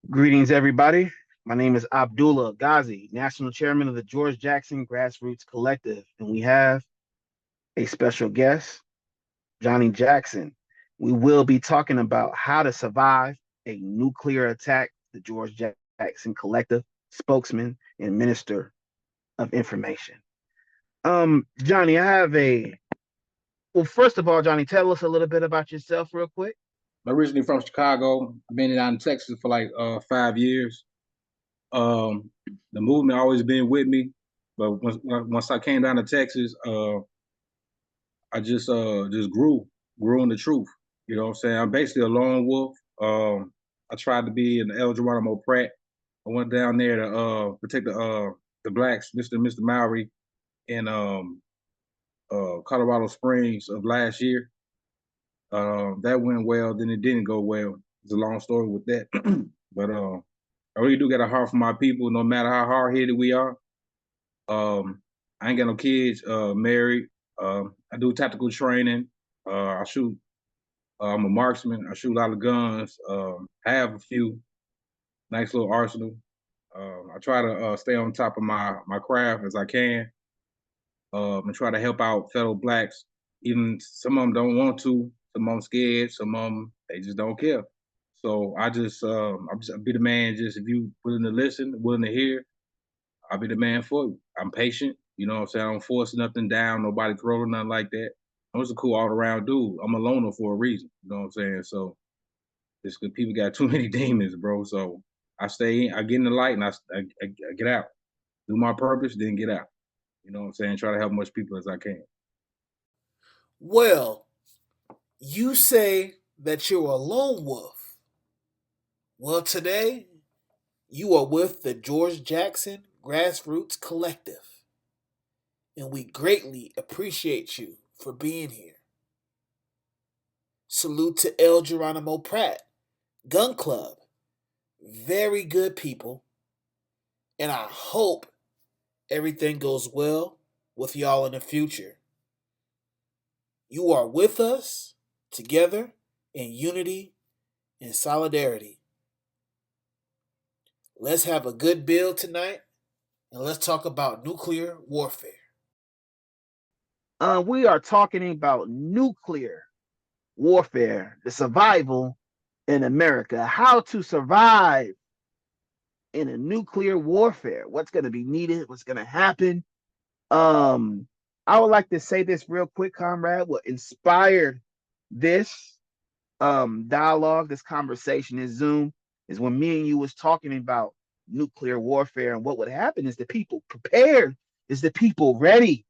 Greetings, everybody. My name is Abdullah Ghazi, National Chairman of the George Jackson Grassroots Collective, and we have a special guest, Johnny Jackson. We will be talking about how to survive a nuclear attack, the George Jackson Collective, spokesman and minister of information. Johnny, I have a well, first of all, Johnny, tell us a little bit about yourself real quick. I'm originally from Chicago. I've been down in Texas for like 5 years. Um, the movement always been with me, but once I came down to Texas, I just grew in the truth. You know what I'm saying? I'm basically a lone wolf. I tried to be an El Geronimo Pratt. I went down there to protect the blacks, Mr. and Mr. Maori, in Colorado Springs of last year. That went well, then it didn't go well. It's a long story with that. But I really do got a heart for my people, no matter how hard headed we are. I ain't got no kids, married. I do tactical training. I shoot. I'm a marksman. I shoot a lot of guns. Have a few. Nice little arsenal. I try to stay on top of my craft as I can, and try to help out fellow blacks. Even some of them don't want to. Some of them scared. Some of them they just don't care. So I'll be the man. Just if you willing to listen, willing to hear, I'll be the man for you. I'm patient. You know what I'm saying? I don't force nothing down, nobody throw or nothing like that. I'm just a cool all around dude. I'm a loner for a reason. You know what I'm saying? So it's because people got too many demons, bro. So I stay in, I get in the light and I get out. Do my purpose, then get out. You know what I'm saying? Try to help as much people as I can. Well, you say that you're a lone wolf. Well, today you are with the George Jackson Grassroots Collective, and we greatly appreciate you for being here. Salute to El Geronimo Pratt, Gun Club. Very good people, and I hope everything goes well with y'all in the future. You are with us together in unity and solidarity. Let's have a good build tonight and let's talk about nuclear warfare. We are talking about nuclear warfare, the survival in America, how to survive in a nuclear warfare, what's going to be needed, what's going to happen. Um, I would like to say this real quick, comrade. What inspired this dialogue, this conversation, this Zoom, is when me and you was talking about nuclear warfare and what would happen is the people prepared, is the people ready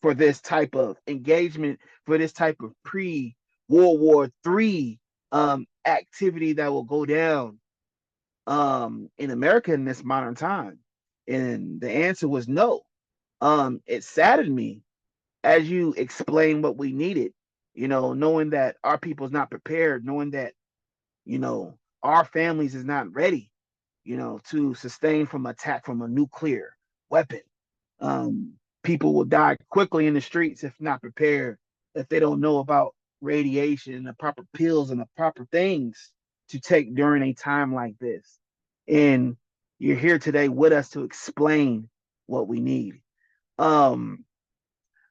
for this type of engagement, for this type of pre-World War III activity that will go down in America in this modern time? And the answer was no. It saddened me as you explained what we needed, knowing that our people's not prepared, knowing that, our families is not ready, to sustain from attack from a nuclear weapon. Um, People will die quickly in the streets if not prepared, if they don't know about radiation and the proper pills and the proper things to take during a time like this. And you're here today with us to explain what we need. Um,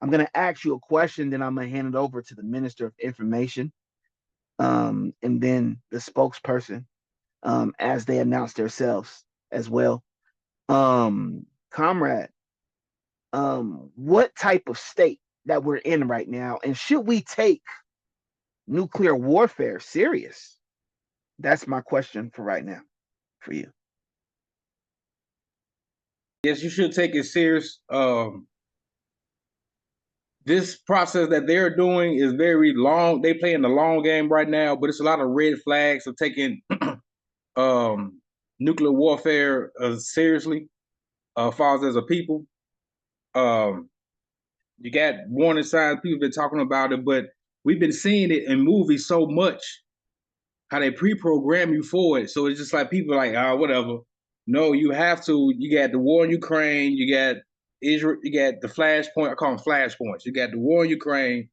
I'm going to ask you a question, then I'm going to hand it over to the Minister of Information, and then the spokesperson, as they announce themselves as well. Comrade, what type of state that we're in right now, and should we take nuclear warfare serious? That's my question for right now for you. Yes, you should take it serious. This process that they're doing is very long. They play in the long game right now, but it's a lot of red flags of taking um, nuclear warfare seriously, falls as a people. Um, you got warning signs. People been talking about it, but we've been seeing it in movies so much. How they pre-program you for it, so it's just like people are like, whatever. No, you have to. You got the war in Ukraine. You got Israel. You got the flashpoint. I call them flashpoints. You got the war in Ukraine.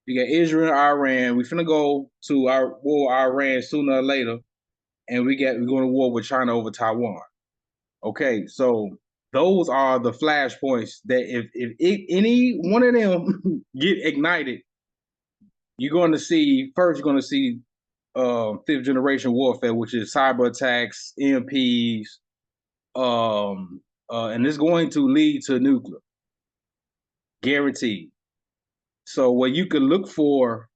You got Israel and Iran. We finna go to our war with Iran sooner or later. and we're going to war with China over Taiwan. Okay, so those are the flashpoints that if any one of them get ignited, you're going to see fifth generation warfare, which is cyber attacks, EMPs, and it's going to lead to nuclear, guaranteed. So what you can look for,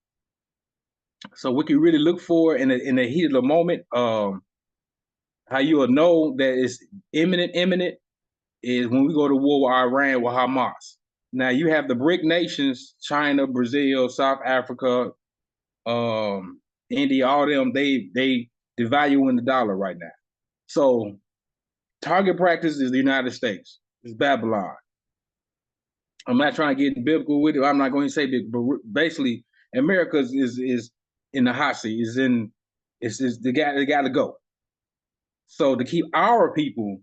we can really look for in the heat of the moment, how you will know that it's imminent is when we go to war with Iran, with Hamas. Now you have the BRIC nations, China, Brazil, South Africa, India, all them, they devaluing the dollar right now. So target practice is the United States. It's Babylon. I'm not trying to get biblical with it. I'm not going to say big, but basically America is in the hot seat. They got to go. So to keep our people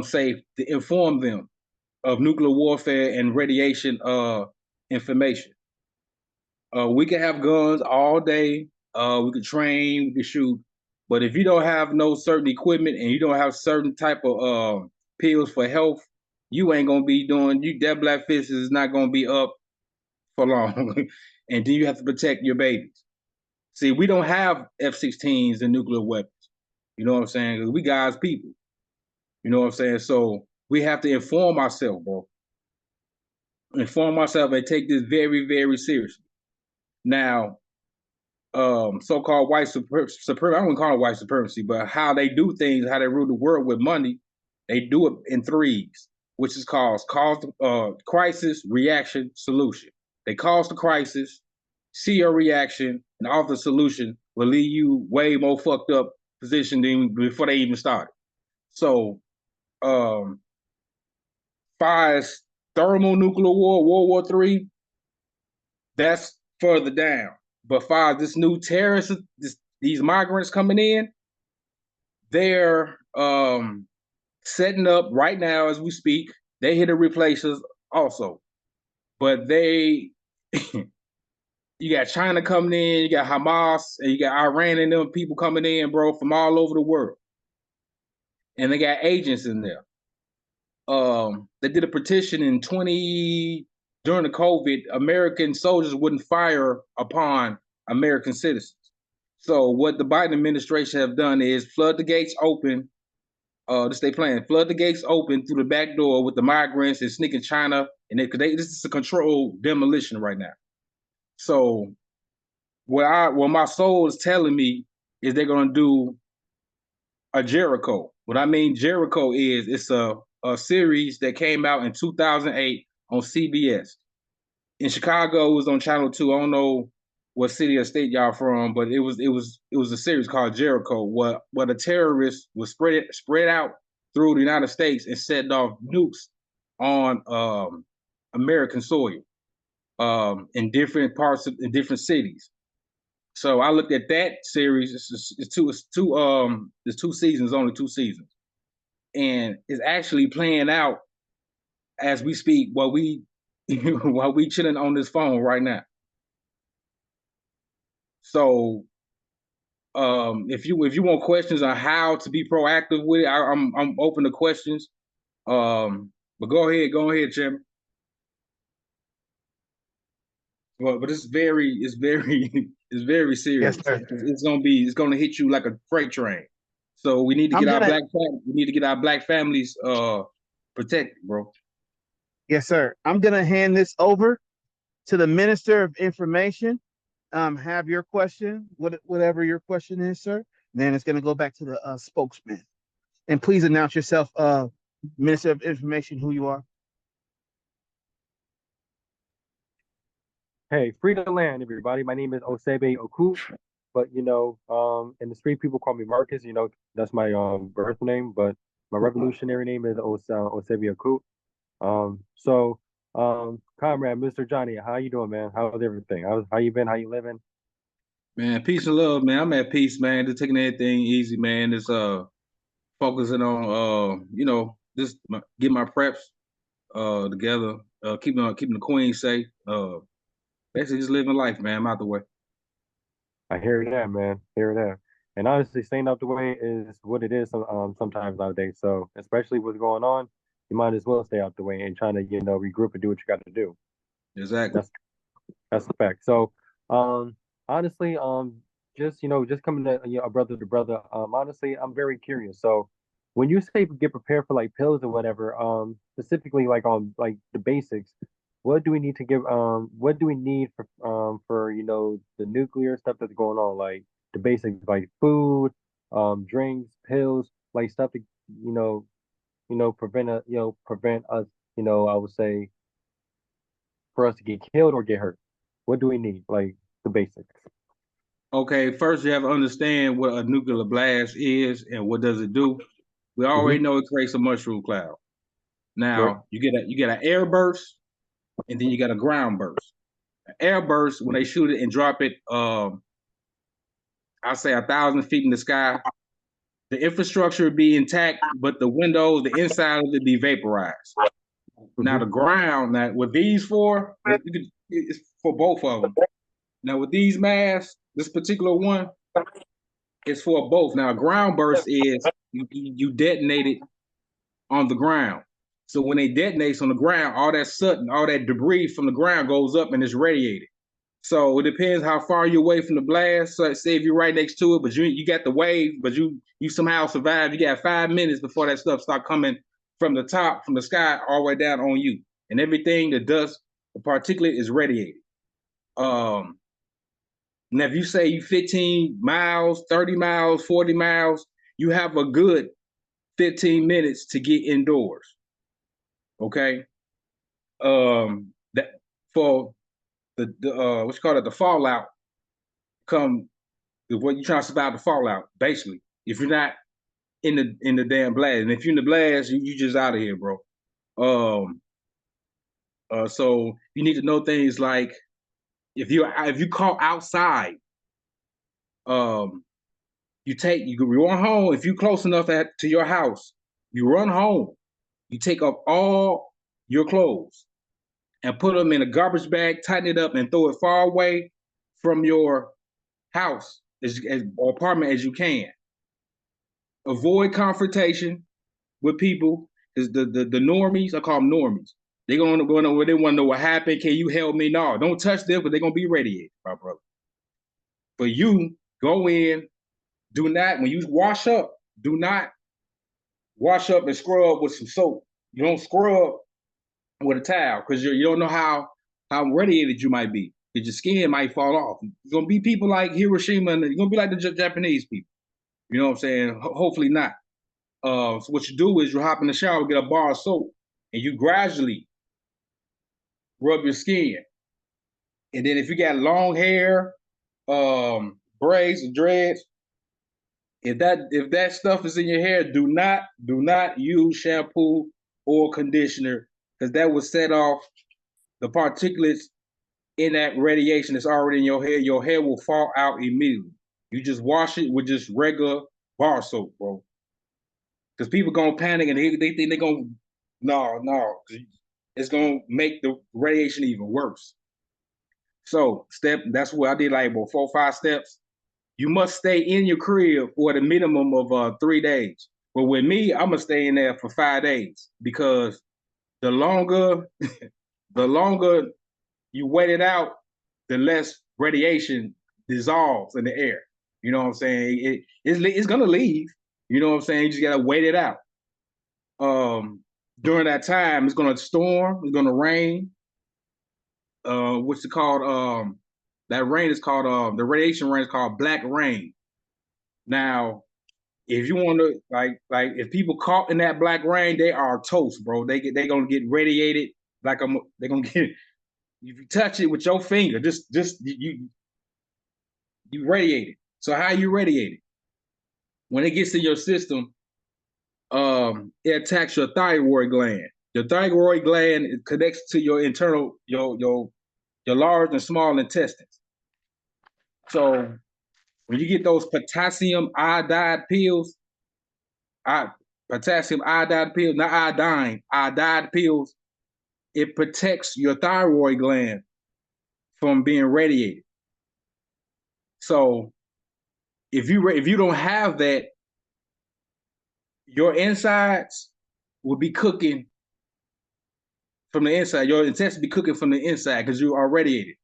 safe, to inform them of nuclear warfare and radiation information. We can have guns all day. We can train, we can shoot. But if you don't have no certain equipment and you don't have certain type of pills for health, you ain't gonna be that black fist is not gonna be up for long. And then you have to protect your babies. See, we don't have F-16s and nuclear weapons. You know what I'm saying? Because we guys people. You know what I'm saying? So we have to inform ourselves, bro. Inform ourselves and take this very, very seriously. Now, so-called white supremacy, I wouldn't call it white supremacy, but how they do things, how they rule the world with money, they do it in threes, which is cause crisis, reaction, solution. They cause the crisis, see your reaction, and offer the solution will leave you way more fucked up position than before they even started. So, far as thermonuclear war, World War III, that's further down. But far as this new terrorists, these migrants coming in, they're setting up right now as we speak. They here to replace us also. But you got China coming in, you got Hamas, and you got Iran and them people coming in, bro, from all over the world. And they got agents in there. They did a petition during the COVID, American soldiers wouldn't fire upon American citizens. So what the Biden administration have done is flood the gates open. This they plan, flood the gates open through the back door with the migrants and sneaking China, and this is a controlled demolition right now. So what my soul is telling me is they're gonna do a Jericho. What I mean Jericho is it's a series that came out in 2008 on CBS. In Chicago, it was on Channel 2. I don't know what city or state y'all from, but it was a series called Jericho, where the terrorists was spread out through the United States and set off nukes on American soil in different parts in different cities. So I looked at that series. It's two seasons, only 2 seasons, and it's actually playing out as we speak while we chilling on this phone right now. So if you want questions on how to be proactive with it, I'm open to questions. But go ahead, Jim. But it's very it's very serious. Yes, sir. It's gonna hit you like a freight train. So we need to get our black families protected, bro. Yes, sir. I'm gonna hand this over to the Minister of Information. Have your question, whatever your question is, sir. Then it's gonna go back to the spokesman. And please announce yourself, Minister of Information, who you are. Hey, free the land, everybody. My name is Osebe Oku, but in the street people call me Marcus. That's my birth name, but my revolutionary name is Osebe Oku. Comrade, Mr. Johnny, how you doing, man? How's everything? How you been? How you living? Man, peace and love, man. I'm at peace, man. Just taking everything easy, man. Just focusing on just get my preps together, keeping the queen safe. Basically just living life, man. I'm out the way. I hear that, man. Hear that. And honestly, staying out the way is what it is sometimes nowadays. So especially what's going on, you might as well stay out the way and trying to, regroup and do what you got to do. Exactly. That's a fact. So, honestly, just coming to a brother to brother. Honestly, I'm very curious. So, when you say get prepared for like pills or whatever, specifically like on like the basics, what do we need to give? What do we need for the nuclear stuff that's going on, like the basics like food, drinks, pills, like stuff to you know prevent us. I would say for us to get killed or get hurt. What do we need? Like the basics. Okay, first you have to understand what a nuclear blast is and what does it do. We Hmm. already know it creates a mushroom cloud. Right. Now you get an air burst and then you got a ground burst. An air burst when they shoot it and drop it, I say 1,000 feet in the sky. The infrastructure would be intact, but the windows, the inside of it, be vaporized. Now Hmm. the ground, now with these four, it's for both of them. Now with these masks, this particular one is for both. Now a ground burst is you detonate it on the ground. So when they detonate on the ground, all that soot and all that debris from the ground goes up and it's radiated. So it depends how far you're away from the blast. So say if you're right next to it, but you got the wave, but you somehow survived. You got 5 minutes before that stuff start coming from the top, from the sky, all the way down on you, and everything, the dust, the particulate is radiated. Now if you say you 15 miles, 30 miles, 40 miles, you have a good 15 minutes to get indoors. Okay. That for the what's called it, the fallout come what you trying to survive the fallout, basically. If you're not in the damn blast. And if you're in the blast, you just out of here, bro. So you need to know things like if you caught outside, you run home. If you close enough to your house, you run home. You take up all your clothes and put them in a garbage bag, tighten it up, and throw it far away from your house or apartment as you can. Avoid confrontation with people. Because the normies, I call them normies. They're gonna go where they want to know what happened. Can you help me? No, don't touch them because they're gonna be radiated, my brother. For you, go in. Do not when you wash up. Do not wash up and scrub with some soap. You don't scrub with a towel because you don't know how radiated you might be. Because your skin might fall off. It's gonna be people like Hiroshima, and you're gonna be like the Japanese people. You know what I'm saying? Hopefully not. So what you do is you hop in the shower, get a bar of soap, and you gradually rub your skin. And then if you got long hair, braids or dreads, if that stuff is in your hair, do not use shampoo or conditioner because that will set off the particulates in that radiation that's already in your hair. Your hair will fall out immediately. You just wash it with just regular bar soap, bro. Because people gonna panic and they think they're gonna no, it's gonna make the radiation even worse. So that's what I did like about 4 or 5 steps. You must stay in your crib for the minimum of 3 days. But with me, I'm gonna stay in there for 5 days because the longer the longer you wait it out, the less radiation dissolves in the air. You know what I'm saying? It's gonna leave. You know what I'm saying? You just gotta wait it out. During that time, it's gonna storm, it's gonna rain. What's it called? That rain is called the radiation rain is called black rain. Now, if you want to like if people caught in that black rain, they are toast, bro. They gonna get radiated they're gonna get if you touch it with your finger, just you radiate it. So how you radiate it? When it gets in your system, it attacks your thyroid gland. Your thyroid gland connects to your internal your large and small intestines. So when you get those potassium iodide pills, potassium iodide pills, not iodine, iodide pills, it protects your thyroid gland from being radiated. So if you don't have that, your insides will be cooking from the inside. Your intestines be cooking from the inside because you are radiated.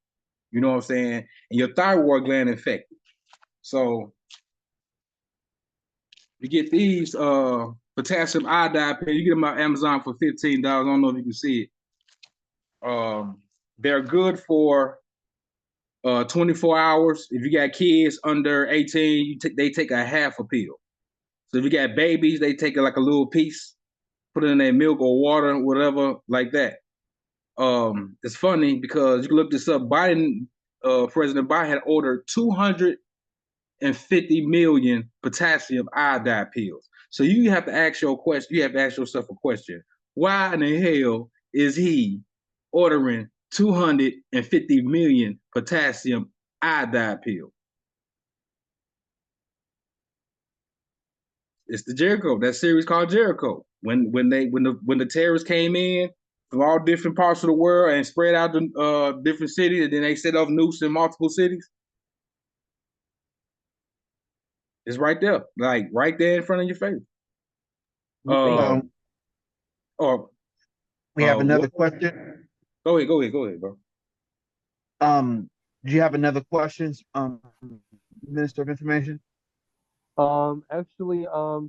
You know what I'm saying? And your thyroid gland infected. So you get these potassium iodide pills. You get them on Amazon for $15. I don't know if you can see it. They're good for 24 hours. If you got kids under 18, they take a half a pill. So if you got babies, they take like a little piece, put it in their milk or water, whatever, like that. It's funny because you can look this up. President Biden had ordered 250 million potassium iodide pills. So you have to ask yourself a question. Why in the hell is he ordering 250 million potassium iodide pills? It's the Jericho, that series called Jericho. When the terrorists came in from all different parts of the world and spread out to different cities, and then they set off nukes in multiple cities. It's right there, like right there in front of your face. Or we have another what? question. Go ahead, bro. Do you have another questions, Minister of Information? Actually, I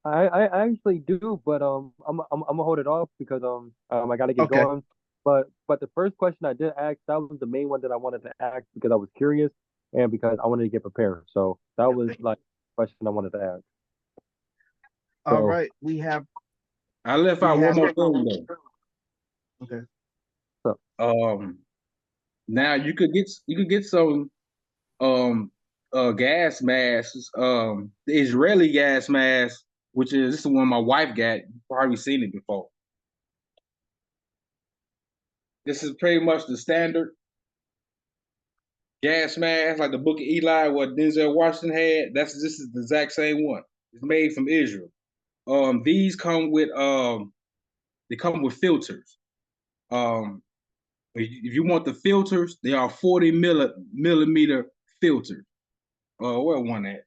I actually do, but I'm gonna hold it off because I gotta get Okay. going. But the first question I did ask, that was the main one that I wanted to ask because I was curious and because I wanted to get prepared. So that was like the question I wanted to ask. All So right. I left We out have one more thing though. okay. Now you could get some gas masks, the Israeli gas mask, which is this is the one my wife got. You've probably seen it before. This is pretty much the standard gas mask, like the Book of Eli, what Denzel Washington had. This is the exact same one. It's made from Israel. These come with they come with filters. If you want the filters, they are 40 millimeter filters. Where one at?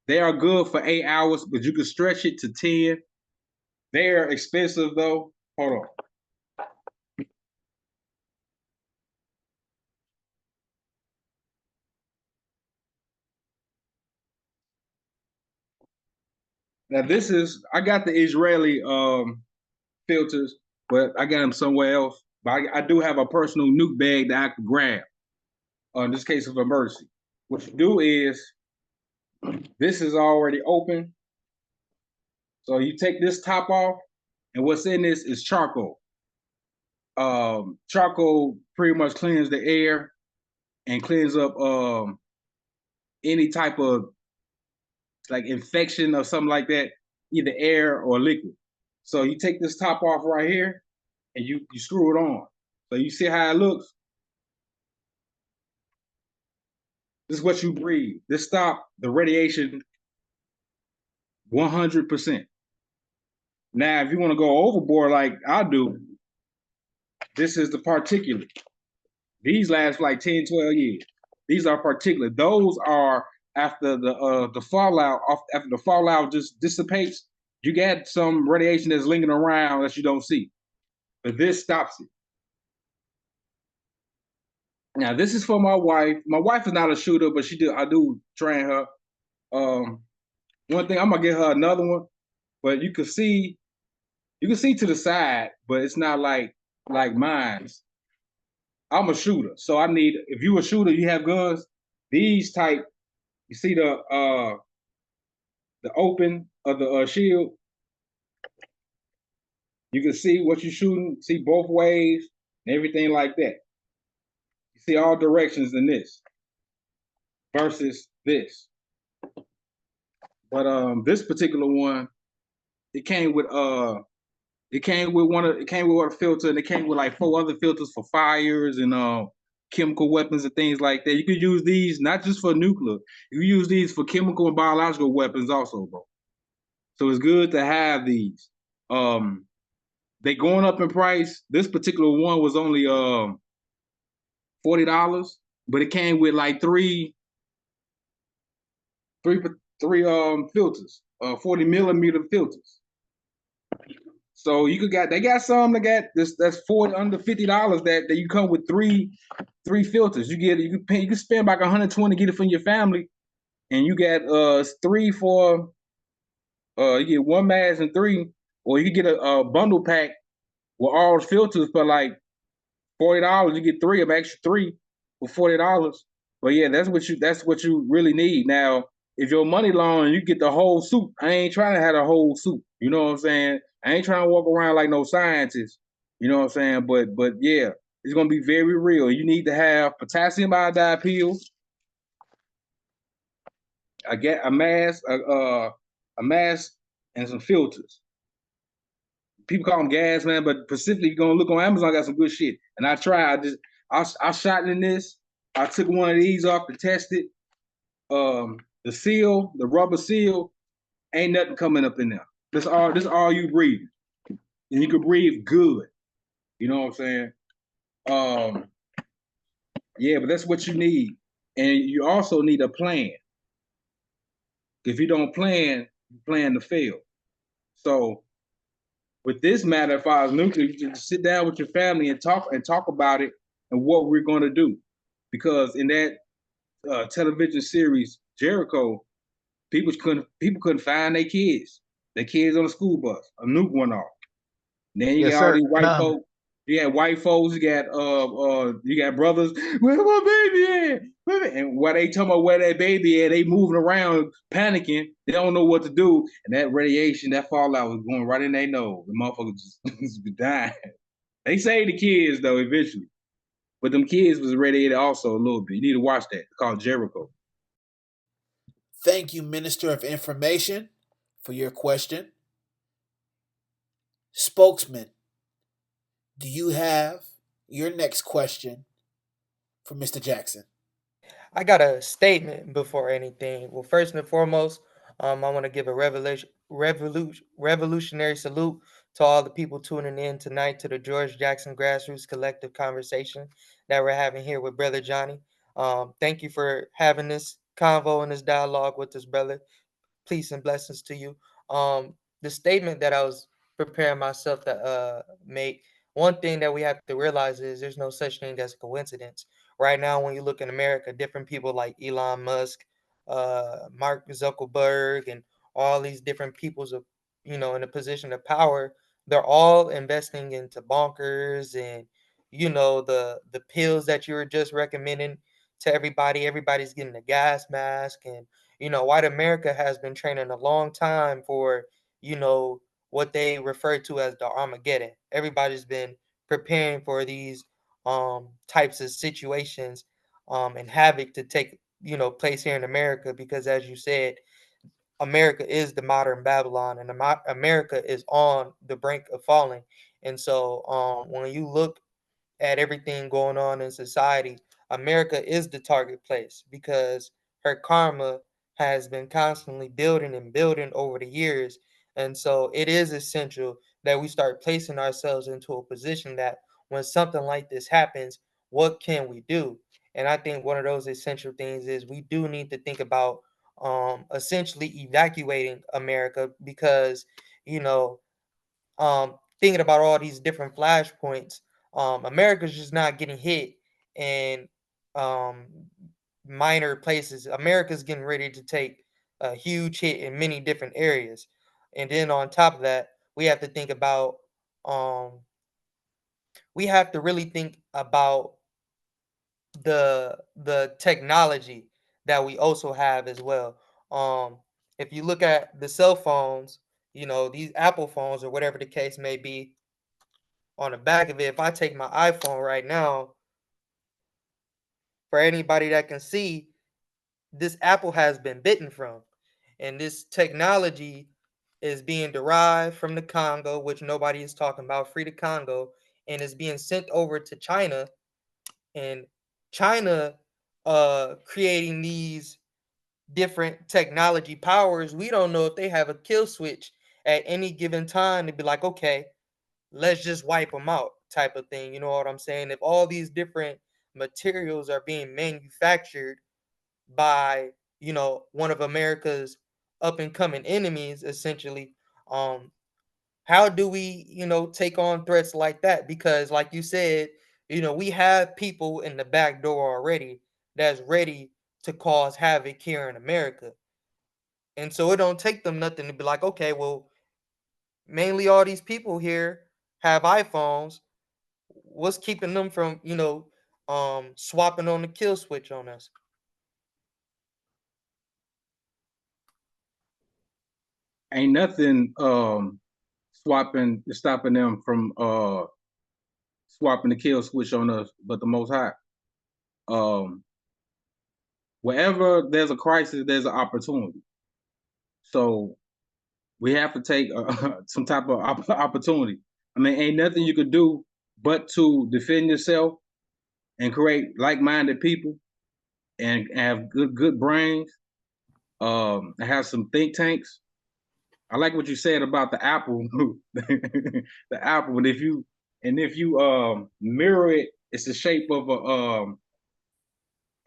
They are good for 8 hours, but you can stretch it to 10. They're expensive though. Hold on. Now I got the Israeli filters, but I got them somewhere else. But I do have a personal nuke bag that I can grab in this case of emergency. What you do is this is already open. So you take this top off, and what's in this is charcoal. Charcoal pretty much cleans the air and cleans up any type of like infection or something like that, either air or liquid. So you take this top off right here and you screw it on. So you see how it looks? This is what you breathe. This stop the radiation 100%. Now, if you want to go overboard like I do, this is the particulate. These last for like 10, 12 years. These are particulate. Those are after the fallout, after the fallout just dissipates, you got some radiation that's lingering around that you don't see. But this stops it. Now, this is for my wife. My wife is not a shooter, but I do train her. One thing, I'm gonna get her another one, but you can see to the side, but it's not like mine's. I'm a shooter, so if you a shooter, you have guns. These type, you see the open of the shield. You can see what you're shooting, see both ways, and everything like that. You see all directions in this versus this. But this particular one, it came with a filter, and it came with like 4 other filters for fires and chemical weapons and things like that. You could use these not just for nuclear. You use these for chemical and biological weapons also, bro. So it's good to have these. They going up in price. This particular one was only $40, but it came with like three filters, 40 millimeter filters. So they got some that got this that's under $50 that you come with three filters. You can spend like $120 to get it from your family, and you get three for you get one mask and three, or you can get a bundle pack with all the filters for like $40. You get three of extra three for $40. But yeah, that's what you really need. Now, if your money long and you get the whole suit, I ain't trying to have a whole suit. You know what I'm saying? I ain't trying to walk around like no scientist. You know what I'm saying? But yeah, it's gonna be very real. You need to have potassium iodide pills. I get a mask, a mask, and some filters. People call them gas, man, but specifically, you're gonna look on Amazon, got some good shit. And I tried. I shot in this. I took one of these off to test it. The seal, the rubber seal, ain't nothing coming up in there. This all you breathe, and you can breathe good. You know what I'm saying? Yeah, but that's what you need, and you also need a plan. If you don't plan, you plan to fail. So with this matter, if I was nuclear, you just sit down with your family and talk about it and what we're going to do. Because in that television series Jericho, people couldn't find their kids. Their kids on the school bus. A nuke went off. And then you got all these white folks. You got white folks. You got brothers. Where my baby at? And while they talking about where that baby at, they moving around, panicking. They don't know what to do. And that radiation, that fallout was going right in their nose. The motherfuckers just be dying. They saved the kids though eventually, but them kids was radiated also a little bit. You need to watch that. It's called Jericho. Thank you, Minister of Information, for your question. Spokesman, do you have your next question for Mr. Jackson? I got a statement before anything. Well, first and foremost, I want to give a revolutionary salute to all the people tuning in tonight to the George Jackson Grassroots Collective conversation that we're having here with Brother Johnny. Thank you for having this convo and this dialogue with us, brother. Peace and blessings to you. The statement that I was preparing myself to make, one thing that we have to realize is there's no such thing as a coincidence. Right now, when you look in America, different people like Elon Musk, Mark Zuckerberg, and all these different peoples of, in a position of power, they're all investing into bonkers and, the pills that you were just recommending to everybody. Everybody's getting a gas mask, and white America has been training a long time for, what they refer to as the Armageddon. Everybody's been preparing for these types of situations and havoc to take, place here in America, because as you said, America is the modern Babylon, and America is on the brink of falling. And so when you look at everything going on in society, America is the target place because her karma has been constantly building and building over the years. And so it is essential that we start placing ourselves into a position that when something like this happens, what can we do? And I think one of those essential things is we do need to think about essentially evacuating America because, you know, thinking about all these different flashpoints, America's just not getting hit in um, minor places. America's getting ready to take a huge hit in many different areas. And then on top of that, we have to think about, we have to really think about the technology that we also have as well. Um, if you look at the cell phones, these Apple phones or whatever the case may be, on the back of it, if I take my iPhone right now, for anybody that can see, this Apple has been bitten from. And this technology is being derived from the Congo, which nobody is talking about, free to Congo, and is being sent over to China. And China creating these different technology powers, we don't know if they have a kill switch at any given time to be like, okay, let's just wipe them out type of thing. You know what I'm saying? If all these different materials are being manufactured by, you know, one of America's up and coming enemies, essentially. How do we, you know, take on threats like that? Because, like you said, you know, we have people in the back door already that's ready to cause havoc here in America. And so it don't take them nothing to be like, okay, well, mainly all these people here have iPhones. What's keeping them from, you know, swapping on the kill switch on us? Ain't nothing stopping them from swapping the kill switch on us, but the Most High. Wherever there's a crisis, there's an opportunity. So we have to take some type of opportunity. I mean, ain't nothing you could do but to defend yourself and create like-minded people and have good brains. Have some think tanks. I like what you said about the apple, the apple. And if you mirror it, it's the shape of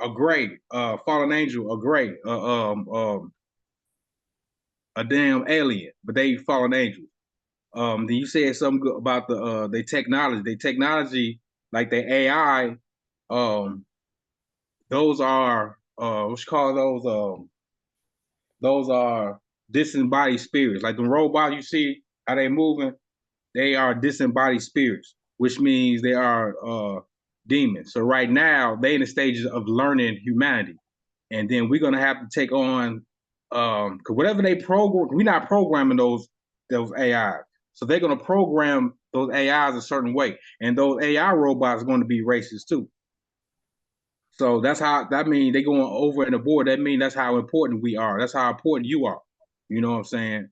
a gray, fallen angel, a gray, a damn alien, but they fallen angels. Then you said something good about the technology. The technology, like the AI, those are what you call those? Those are disembodied spirits. Like the robots, you see how they moving, they are disembodied spirits, which means they are demons. So right now, they in the stages of learning humanity. And then we're gonna have to take on because whatever they program, we're not programming those AIs. So they're gonna program those AIs a certain way. And those AI robots are gonna be racist too. So that's how that means they're going over and aboard. That means that's how important we are. That's how important you are. You know what I'm saying?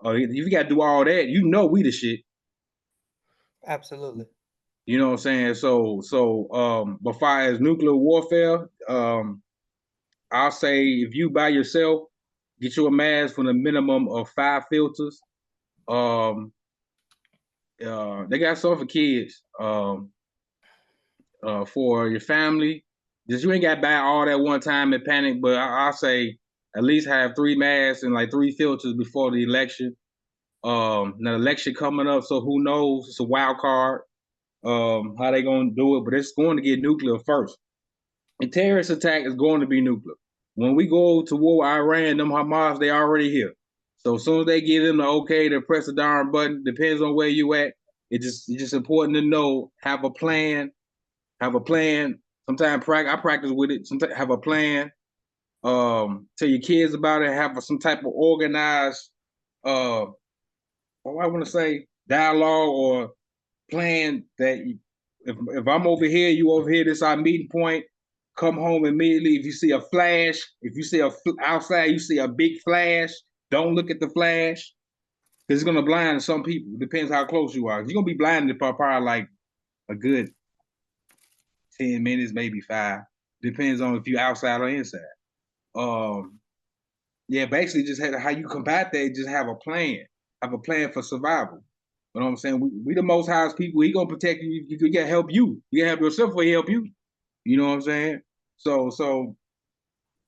If you got to do all that, you know we the shit. Absolutely. You know what I'm saying? So but far as nuclear warfare, I'll say if you by yourself, get you a mask for the minimum of 5 filters. They got some for kids. For your family, just you ain't got to buy all that one time and panic. But I'll say at least have 3 masks and like 3 filters before the election. Now the election coming up, so who knows? It's a wild card. How they gonna do it? But it's going to get nuclear first. A terrorist attack is going to be nuclear. When we go to war with Iran, them Hamas, they already here. So as soon as they give them the okay to press the darn button, depends on where you at. It's just important to know, have a plan. Have a plan. Sometimes I practice with it. Sometimes have a plan. Tell your kids about it. Have some type of organized, what I want to say, dialogue or plan that if I'm over here, you over here, this is our meeting point. Come home immediately. If you see a flash, if you see outside, you see a big flash, don't look at the flash. Because it's going to blind some people. It depends how close you are. You're going to be blinded for probably like a good 10 minutes, maybe 5. Depends on if you're outside or inside. Yeah, basically just how you combat that, just have a plan. Have a plan for survival. You know what I'm saying? We the most highest people. He gonna protect you. He can help you. You can help yourself or he help you. You know what I'm saying? So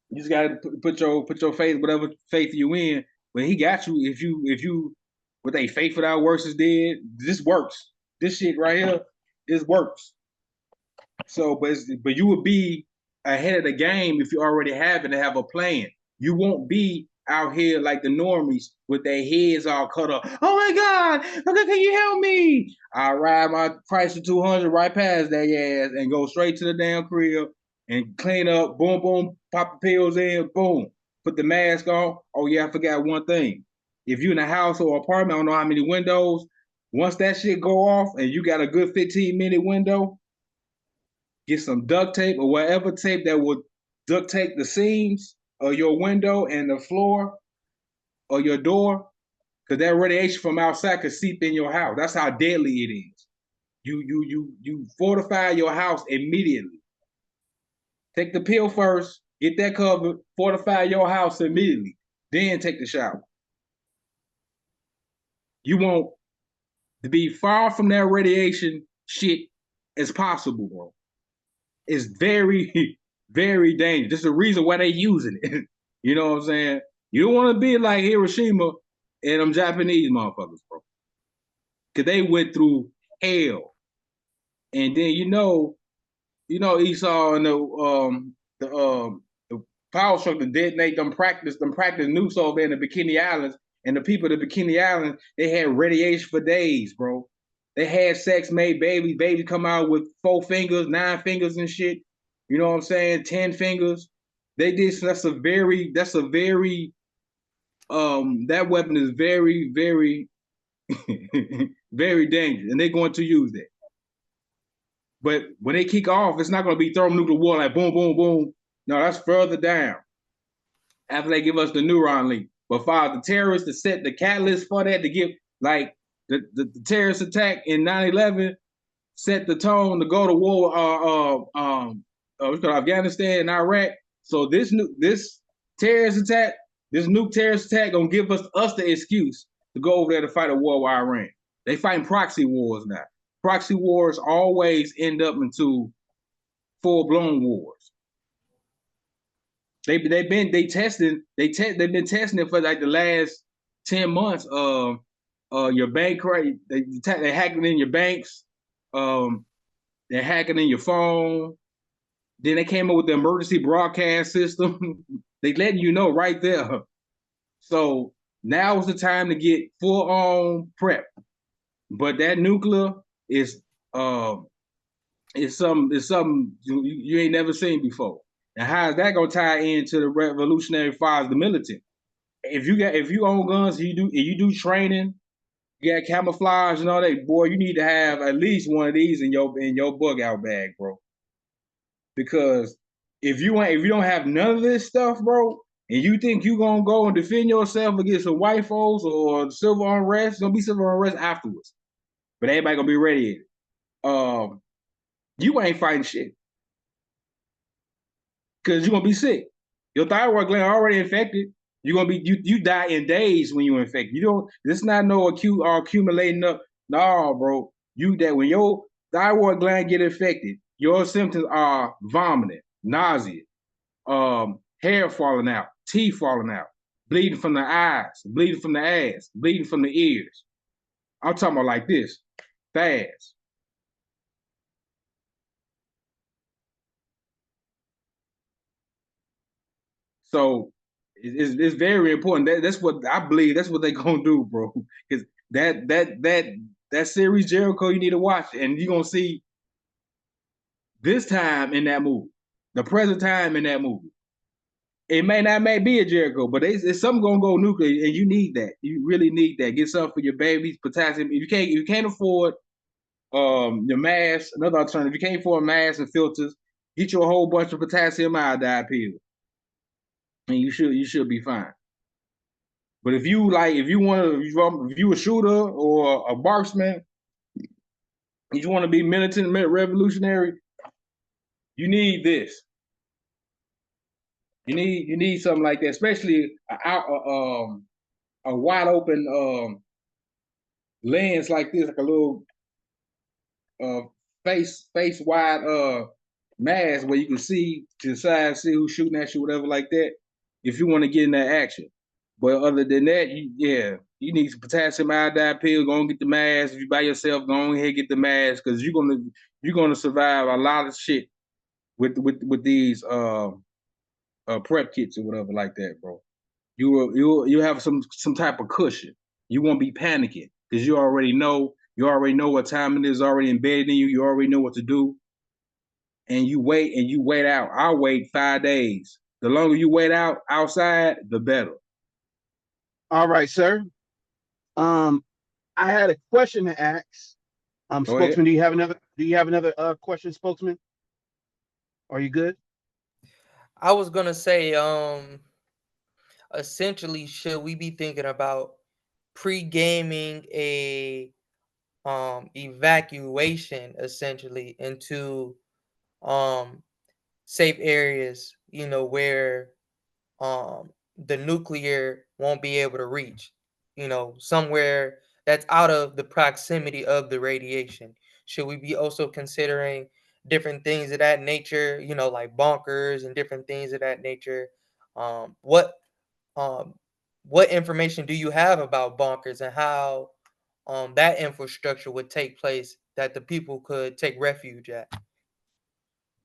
you just gotta put your faith, whatever faith you in. When he got you, if you what they faith without works is dead. This works. This shit right here, this works. So, but you would be ahead of the game if you already have it and have a plan. You won't be out here like the normies with their heads all cut up. Oh my God, okay, can you help me? I ride my Chrysler 200 right past that ass and go straight to the damn crib and clean up, boom, boom, pop the pills in, boom, put the mask on. Oh yeah, I forgot one thing. If you're in a house or apartment, I don't know how many windows, once that shit go off and you got a good 15-minute window, get some duct tape or whatever tape that would duct tape the seams of your window and the floor or your door, because that radiation from outside could seep in your house. That's how deadly it is. You fortify your house immediately. Take the pill first, get that covered, fortify your house immediately, then take the shower. You want to be far from that radiation shit as possible, bro. is very, very dangerous. This is the reason why they using it. You know what I'm saying? You don't want to be like Hiroshima and them Japanese motherfuckers, bro. Cause they went through hell. And then Esau and the power structure detonate them practice nukes over there in the Bikini Islands. And the people of the Bikini Islands, they had radiation for days, bro. They had sex, made babies come out with 4 fingers, 9 fingers and shit. You know what I'm saying? 10 fingers. They did. That's a very that weapon is very, very, very dangerous, and they're going to use that. But when they kick off, it's not going to be thermonuclear war like boom, boom, boom. No, that's further down after they give us the neuron link. But for the terrorists to set the catalyst for that, to give like the terrorist attack in 9/11 set the tone to go to war Afghanistan and Iraq. So this terrorist attack, this nuke terrorist attack gonna give us the excuse to go over there to fight a war with Iran. They fighting proxy wars now. Proxy wars always end up into full-blown wars. They've been testing it for like the last 10 months of your bank rate. They're hacking in your banks. They're hacking in your phone. Then they came up with the emergency broadcast system. They letting you know right there. So now is the time to get full-on prep. But that nuclear is something you ain't never seen before. And how is that gonna tie into the revolutionary fires, the militant? If you own guns, you do training, you got camouflage and all that, boy, you need to have at least one of these in your bug out bag, bro. Because if you don't have none of this stuff, bro, and you think you gonna go and defend yourself against some white folks or civil unrest, it's gonna be civil unrest afterwards. But everybody gonna be ready. You ain't fighting shit. Because you're gonna be sick. Your thyroid gland already infected. You're gonna be you die in days when you're infected. You don't. It's not no acute or accumulating up. No, bro. That when your thyroid gland get infected, your symptoms are vomiting, nausea, hair falling out, teeth falling out, bleeding from the eyes, bleeding from the ass, bleeding from the ears. I'm talking about like this, fast. So it's very important. That's what I believe. That's what they're gonna do, bro. Because that series Jericho, you need to watch, and you're gonna see this time in that movie, the present time in that movie. It may be a Jericho, but it's something gonna go nuclear, and you need that. You really need that. Get something for your babies, potassium. If you can't afford your mask, another alternative. If you can't afford masks and filters, get you a whole bunch of potassium iodide pills. And you should be fine. But if you a shooter or a marksman, you want to be militant, revolutionary, you need this. You need something like that, especially a wide open lens like this, like a little face wide mask where you can see to the side, see who's shooting at you, whatever like that. If you want to get in that action. But other than that, you need some potassium iodide pill. Go and get the mask. If you by yourself, go on ahead and get the mask because you're gonna survive a lot of shit with these prep kits or whatever like that, bro. You have some type of cushion. You won't be panicking because you already know what time it is already embedded in you. You already know what to do, and you wait out. I'll wait 5 days. The longer you wait out outside, the better. All right, sir. I had a question to ask. Spokesman, do you have another question, spokesman? Are you good? I was gonna say, essentially, should we be thinking about pre-gaming a evacuation essentially into safe areas, where the nuclear won't be able to reach, somewhere that's out of the proximity of the radiation? Should we be also considering different things of that nature, you know, like bunkers and different things of that nature. What information do you have about bunkers and how that infrastructure would take place that the people could take refuge at?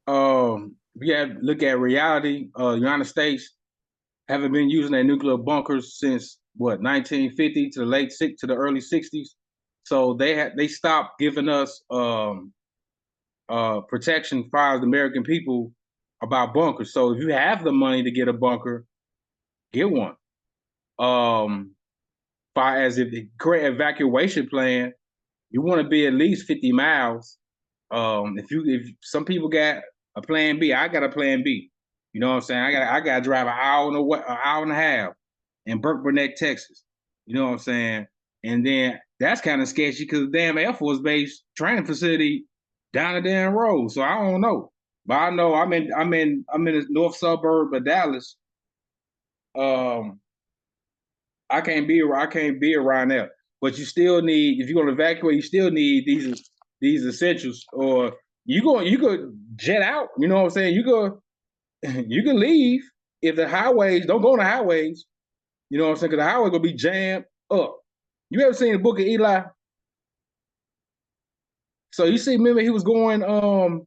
Look at reality. United States haven't been using their nuclear bunkers since what 1950 to the early 60s. So they stopped giving us protection far as the American people about bunkers. So if you have the money to get a bunker, get one. Far as if the correct evacuation plan, you want to be at least 50 miles. If some people got a plan B, I got a plan B. You know what I'm saying? I got to drive an hour and a half in Burke-Burnett, Texas. You know what I'm saying? And then that's kind of sketchy because the damn Air Force Base training facility down the damn road. So I don't know, but I know I'm in the north suburb of Dallas. I can't be around there. But you still need, if you're gonna evacuate, you still need these essentials. Or you could jet out. You know what I'm saying? You can leave if the highways don't go on the highways. You know what I'm saying? Because the highway gonna be jammed up. You ever seen the Book of Eli? So you see, remember he was going on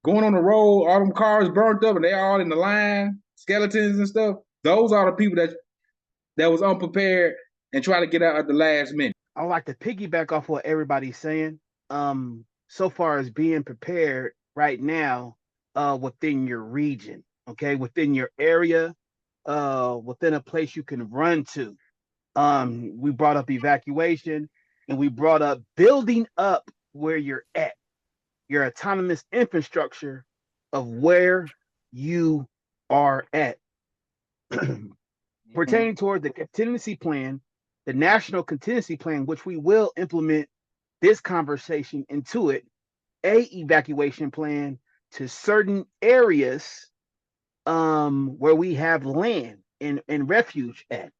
the road, all them cars burnt up, and they all in the line, skeletons and stuff. Those are the people that was unprepared and trying to get out at the last minute. I like to piggyback off what everybody's saying. So far as being prepared right now, within your region, okay, within your area, within a place you can run to. We brought up evacuation, and we brought up building up where you're at, your autonomous infrastructure of where you are at. Pertaining toward the contingency plan, the national contingency plan, which we will implement this conversation into it, a evacuation plan to certain areas where we have land and refuge at,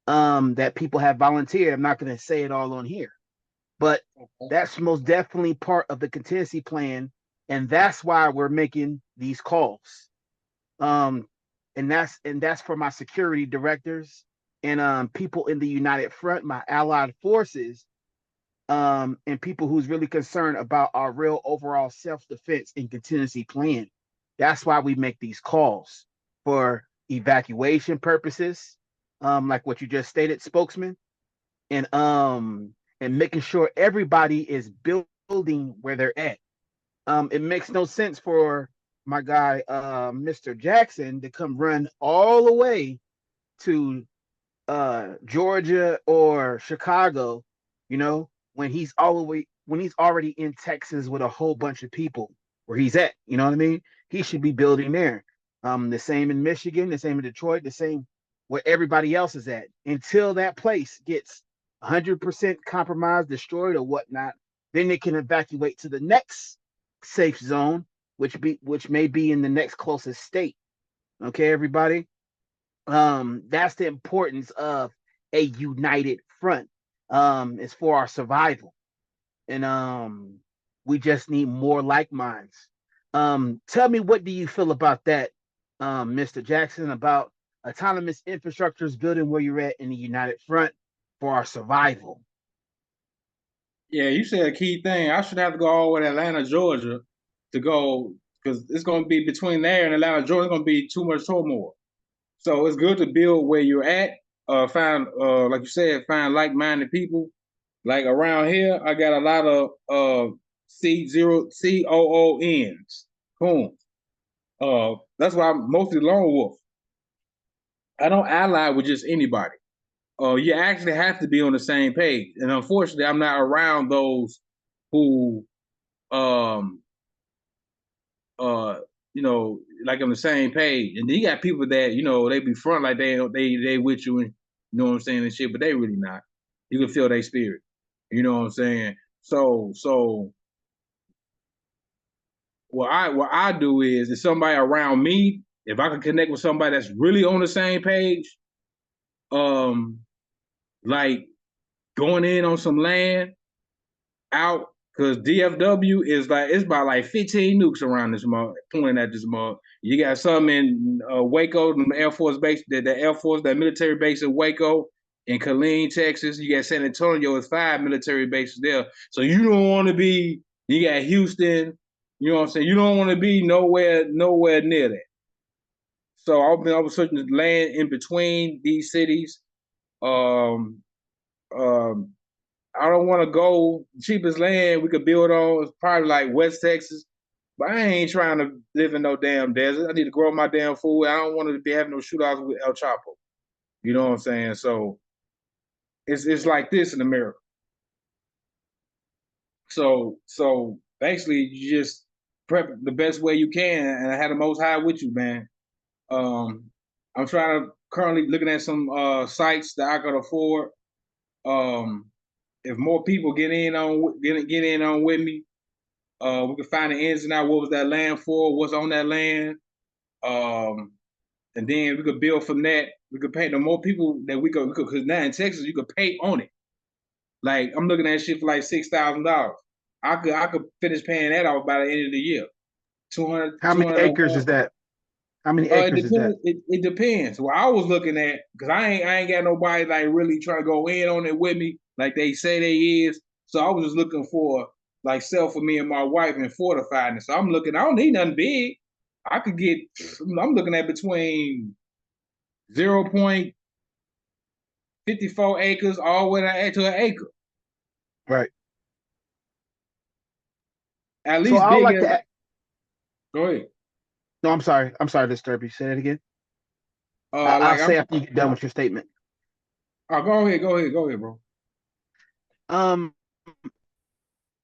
that people have volunteered. I'm not going to say it all on here, but that's most definitely part of the contingency plan, and that's why we're making these calls. And that's for my security directors and people in the United Front, my allied forces, and people who's really concerned about our real overall self-defense and contingency plan. That's why we make these calls for evacuation purposes, like what you just stated, spokesman, and making sure everybody is building where they're at. It makes no sense for my guy, Mr. Jackson, to come run all the way to Georgia or Chicago, when he's already in Texas with a whole bunch of people where he's at. You know what I mean? He should be building there. The same in Michigan, the same in Detroit, the same where everybody else is at. Until that place gets 100% compromised, destroyed, or whatnot, then they can evacuate to the next safe zone, which may be in the next closest state. Okay, everybody. That's the importance of a united front. It's for our survival, and we just need more like minds. Tell me, what do you feel about that, Mr. Jackson, about autonomous infrastructures building where you're at in the united front for our survival? Yeah, you said a key thing. I should have to go all the way to Atlanta, Georgia, to go, because it's going to be between there and Atlanta, Georgia. It's going to be too much turmoil. So it's good to build where you're at. Find, like you said, find like-minded people. Like around here, I got a lot of COONs, coons. That's why I'm mostly lone wolf. I don't ally with just anybody. You actually have to be on the same page. And unfortunately, I'm not around those who, like on the same page. And then you got people that, they be front like they with you, and you know what I'm saying, and shit, but they really not. You can feel their spirit. You know what I'm saying? So what I do is, if somebody around me, if I can connect with somebody that's really on the same page, like going in on some land out Cause DFW is like it's about like 15 nukes around this mug, pointing at this mug. You got some in Waco, the Air Force base, the Air Force, that military base in Waco, in Killeen, Texas. You got San Antonio, it's 5 military bases there. So you don't want to be. You got Houston. You know what I'm saying? You don't want to be nowhere near that. So I was searching the land in between these cities. Um, I don't want to go cheapest land we could build on is probably like West Texas, but I ain't trying to live in no damn desert. I need to grow my damn food. I don't want to be having no shootouts with El Chapo. You know what I'm saying? So it's like this in America. So basically you just prep the best way you can and have the most high with you, man. I'm trying to currently looking at some sites that I could afford. If more people get in on with me, we can find the ins and out. What was that land for? What's on that land? And then we could build from that. We could pay the more people that we could because now in Texas you could pay on it. Like I'm looking at shit for like $6,000. I could finish paying that off by the end of the year. 200. How many acres is that? How many acres is that? It depends. Well, I was looking at because I ain't got nobody like really trying to go in on it with me like they say they is. So I was just looking for like sell for me and my wife and fortifying it. So I'm looking. I don't need nothing big. I could get. I'm looking at between 0.54 acres all the way to an acre. Right. At least So I would big like as. to. Go ahead. No, I'm sorry. I'm sorry to disturb you. Say that again. Like I'll say after you get done with your statement. Go ahead, bro. And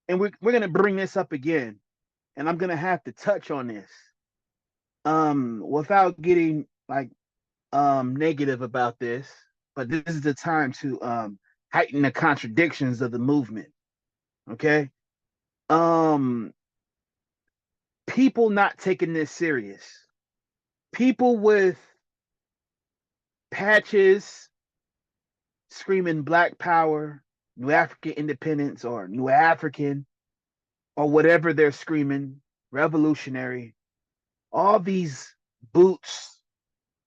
we're gonna bring this up again, and I'm gonna have to touch on this. Without getting like negative about this, but this is the time to heighten the contradictions of the movement. Okay. People not taking this serious. People with patches screaming Black Power, New African Independence, or New African, or whatever they're screaming, revolutionary. All these boots,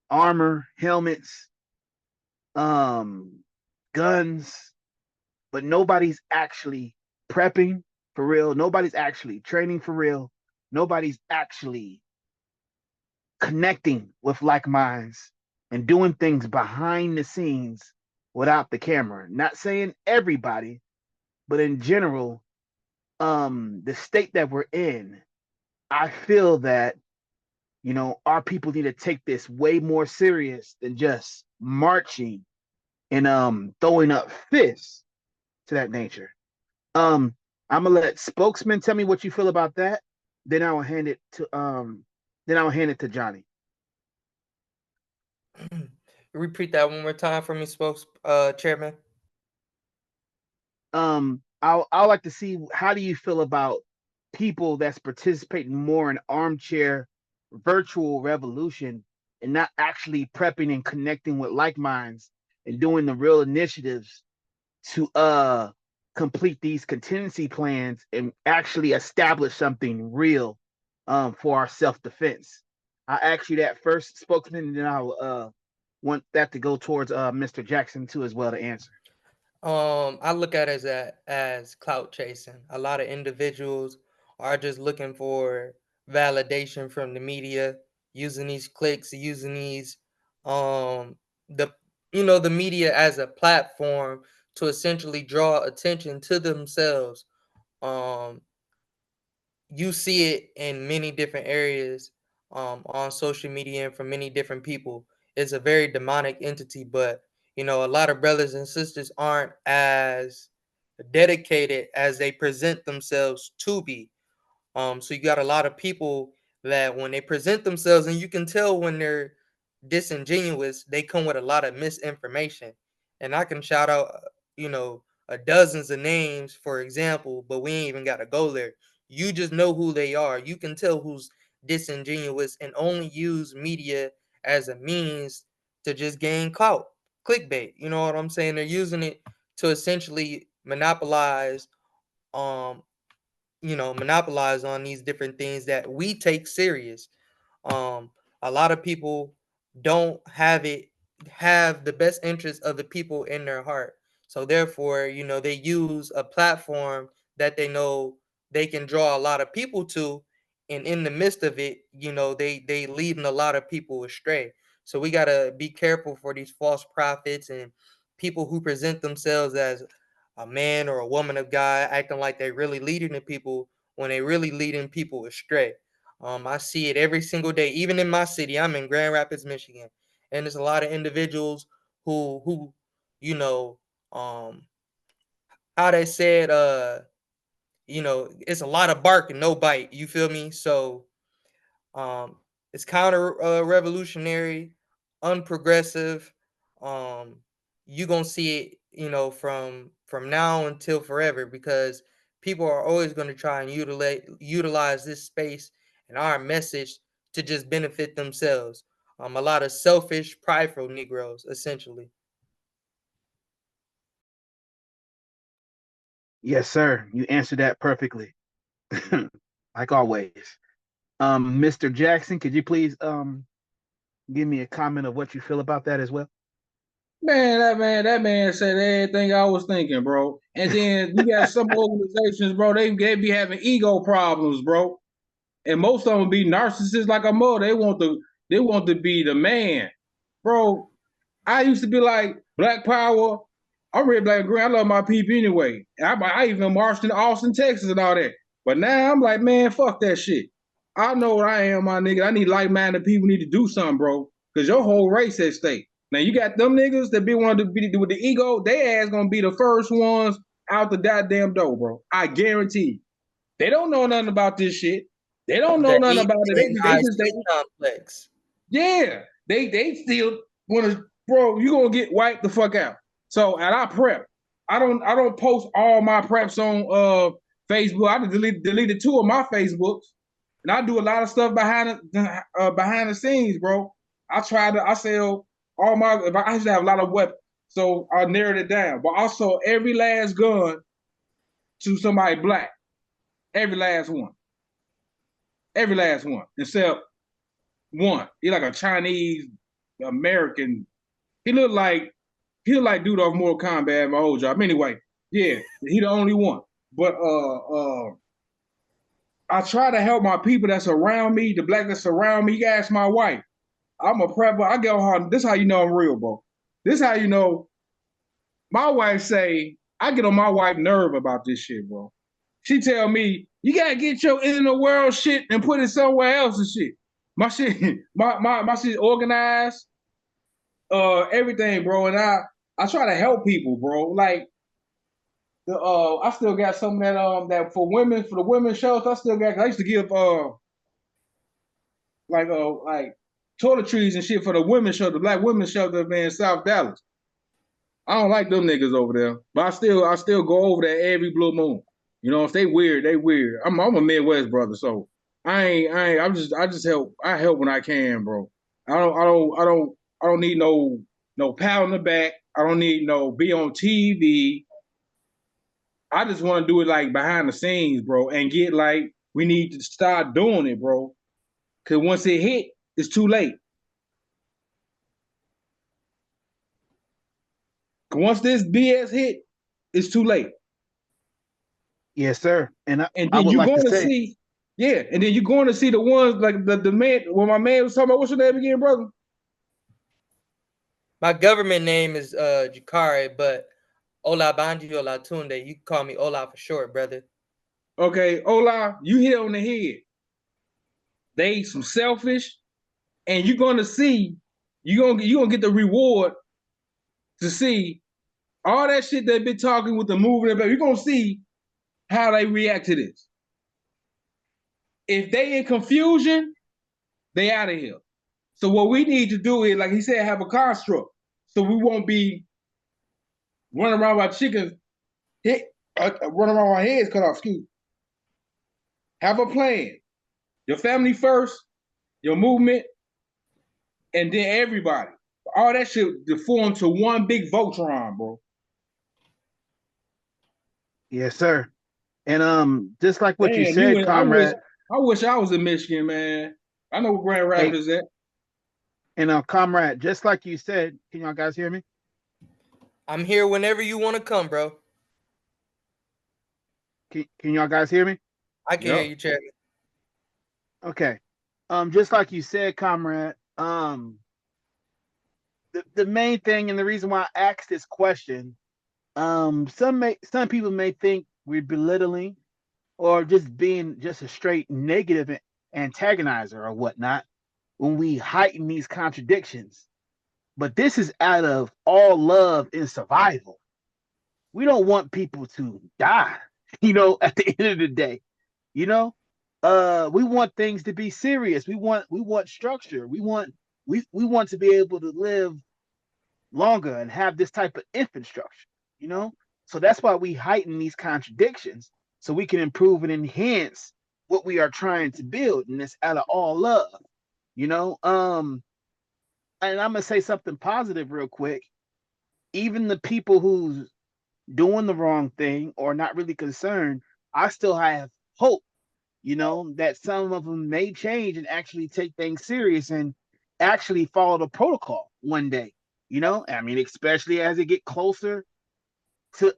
armor, helmets, guns, but nobody's actually prepping for real. Nobody's actually training for real. Nobody's actually connecting with like minds and doing things behind the scenes without the camera. Not saying everybody, but in general, the state that we're in, I feel that our people need to take this way more serious than just marching and throwing up fists to that nature. I'm gonna let spokesman tell me what you feel about that. Then I will hand it to Johnny. Repeat that one more time for me, Chairman. I'd like to see, how do you feel about people that's participating more in armchair virtual revolution and not actually prepping and connecting with like minds and doing the real initiatives to complete these contingency plans and actually establish something real for our self-defense. I'll ask you that first, spokesman, and then I'll want that to go towards Mr. Jackson too as well to answer. I look at it as clout chasing. A lot of individuals are just looking for validation from the media, using these clicks, using these the media as a platform to essentially draw attention to themselves. You see it in many different areas on social media and from many different people. It's a very demonic entity, but a lot of brothers and sisters aren't as dedicated as they present themselves to be. So you got a lot of people that when they present themselves, and you can tell when they're disingenuous, they come with a lot of misinformation. And I can shout out, dozens of names, for example, but we ain't even got to go there. You just know who they are. You can tell who's disingenuous and only use media as a means to just gain clout, clickbait. You know what I'm saying? They're using it to essentially monopolize monopolize on these different things that we take serious. A lot of people don't have the best interest of the people in their heart. So therefore, they use a platform that they know they can draw a lot of people to, and in the midst of it, they leading a lot of people astray. So we gotta be careful for these false prophets and people who present themselves as a man or a woman of God, acting like they're really leading the people when they really leading people astray. I see it every single day, even in my city. I'm in Grand Rapids, Michigan, and there's a lot of individuals who, you know, um, how they said, it's a lot of bark and no bite. You feel me? So, it's counter revolutionary, unprogressive. Um, you gonna see it, from now until forever, because people are always going to try and utilize this space and our message to just benefit themselves. A lot of selfish, prideful Negroes, essentially. Yes, sir. You answered that perfectly, like always. Mr. Jackson, could you please give me a comment of what you feel about that as well? Man, that man said everything I was thinking, bro. And then you got some organizations, bro. They be having ego problems, bro. And most of them be narcissists like a mother. They want to be the man, bro. I used to be like Black Power. I'm red, black, and green. I love my people anyway. I even marched in Austin, Texas, and all that. But now I'm like, man, fuck that shit. I know what I am, my nigga. I need like-minded people. Need to do something, bro. Because your whole race at stake. Now you got them niggas that be wanting to be with the ego. They ass gonna be the first ones out the goddamn door, bro. I guarantee. They don't know nothing about this shit. They don't know The nothing hate about it. They eyes just they complex. yeah. They still want to, bro. You gonna get wiped the fuck out. So and I prep. I don't post all my preps on Facebook. I deleted 2 of my Facebooks, and I do a lot of stuff behind the scenes, bro. I sell all my. I used to have a lot of weapons, so I narrowed it down. But I sold every last gun to somebody black, every last one, except one. He like a Chinese American. He looked like dude off Mortal Kombat, my old job. Anyway, yeah, he the only one. But I try to help my people that's around me, the black that's around me. You ask my wife. I'm a prepper. I get on her. This is how you know I'm real, bro. This is how you know. My wife say, I get on my wife nerve about this shit, bro. She tell me, you gotta get your inner world shit and put it somewhere else and shit. My shit, my shit organized, everything, bro. And I try to help people, bro. Like I still got some of that for the women's shows. I still got. I used to give like toiletries and shit for the women's show, the black women's shelter in South Dallas. I don't like them niggas over there, but I still go over there every blue moon. You know, if they weird, they weird. I'm a Midwest brother, so I just help. I help when I can, bro. I don't need no pat on the back. I don't need no be on TV. I just want to do it like behind the scenes, bro, and get like we need to start doing it, bro. Cause once it hit, it's too late. Once this BS hit, it's too late. Yes, sir. And And I then would you're like to going to say, see, yeah, and then you're going to see the ones like the man. When my man was talking about, what's your name again, brother? My government name is Jakari, but Ola Banji Ola Tunde. You can call me Ola for short, brother. Okay, Ola, you hit on the head. They some selfish, and you're gonna see, you're gonna get the reward to see all that shit they've been talking with the movement. You're gonna see how they react to this. If they in confusion, they out of here. So what we need to do is, like he said, have a construct, so we won't be running around like chickens, running around our heads cut off. Excuse me. Have a plan. Your family first, your movement, and then everybody. All that shit to form to one big Voltron, bro. yes, sir. And just like what you Damn, said, comrade. I wish I was in Michigan, man. I know where Grand Hey, Rapids at. and comrade, just like you said, can y'all guys hear me? I'm here whenever you want to come, bro. Can y'all guys hear me? I can hear you, Chairman. Okay. Just like you said, comrade. The main thing and the reason why I asked this question, some people may think we're belittling or just being just a straight negative antagonizer or whatnot when we heighten these contradictions. But this is out of all love and survival. We don't want people to die, at the end of the day. You know, we want things to be serious. We want structure. We want to be able to live longer and have this type of infrastructure, you know? So that's why we heighten these contradictions so we can improve and enhance what we are trying to build. And it's out of all love, you know? And I'm gonna say something positive real quick. Even the people who's doing the wrong thing or not really concerned, I still have hope, that some of them may change and actually take things serious and actually follow the protocol one day. I mean, especially as it get closer to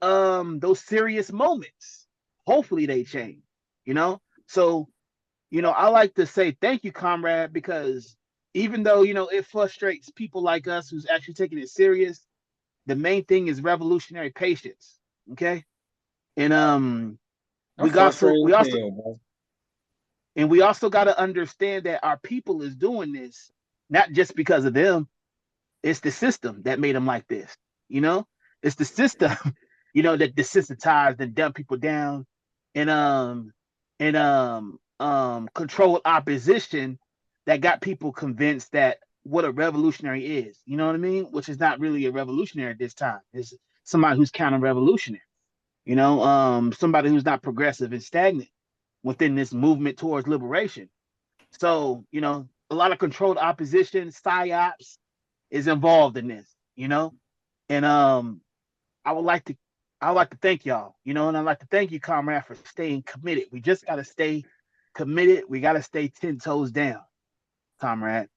those serious moments. Hopefully they change, you know. So, I like to say thank you, comrade, because even though it frustrates people like us who's actually taking it serious, the main thing is revolutionary patience. Okay. And I'm we got so frustrated we as also hell, bro. and we also got to understand that our people is doing this not just because of them. It's the system that made them like this. You know, it's the system, that desensitized and dumped people down and controlled opposition that got people convinced that what a revolutionary is. You know what I mean? Which is not really a revolutionary at this time. It's somebody who's counter-revolutionary. Somebody who's not progressive and stagnant within this movement towards liberation. So, a lot of controlled opposition, psyops, is involved in this, and I would like to thank y'all, and I'd like to thank you, comrade, for staying committed. We just gotta stay committed. We gotta stay 10 toes down, comrade.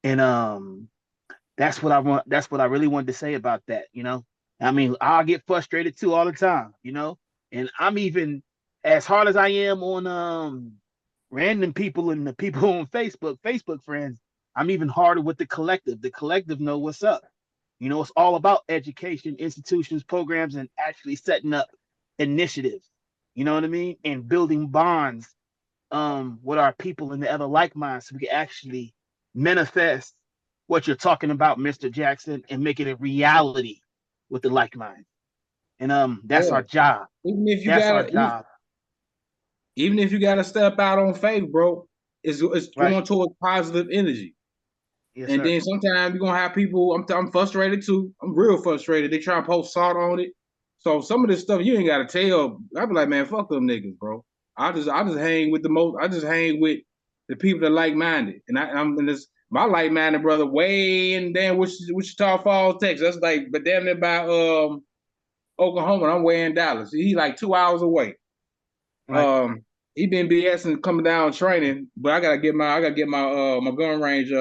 And that's what I want. That's what I really wanted to say about that. I mean, I'll get frustrated too all the time, and I'm even as hard as I am on random people and the people on Facebook friends. I'm even harder with the collective. The collective know what's up. It's all about education, institutions, programs, and actually setting up initiatives. You know what I mean? And building bonds with our people and the other like minds so we can actually manifest what you're talking about, Mr. Jackson, and make it a reality with the like mind. And that's Yeah. our job. Even if you That's our gotta, job. even if you gotta step out on faith, bro, it's Right. going towards positive energy. Yes, And sir. then sometimes you're gonna have people. I'm frustrated too. I'm real frustrated. They try to post salt on it. So some of this stuff you ain't gotta tell. I be like, man, fuck them niggas, bro. I just hang with the most. I just hang with the people that like minded. And I'm in this my like minded brother way in damn Wichita Falls, Texas. That's like, but damn near by Oklahoma. I'm way in Dallas. He like 2 hours away. Right. He been BSing coming down training, but I gotta get my my gun range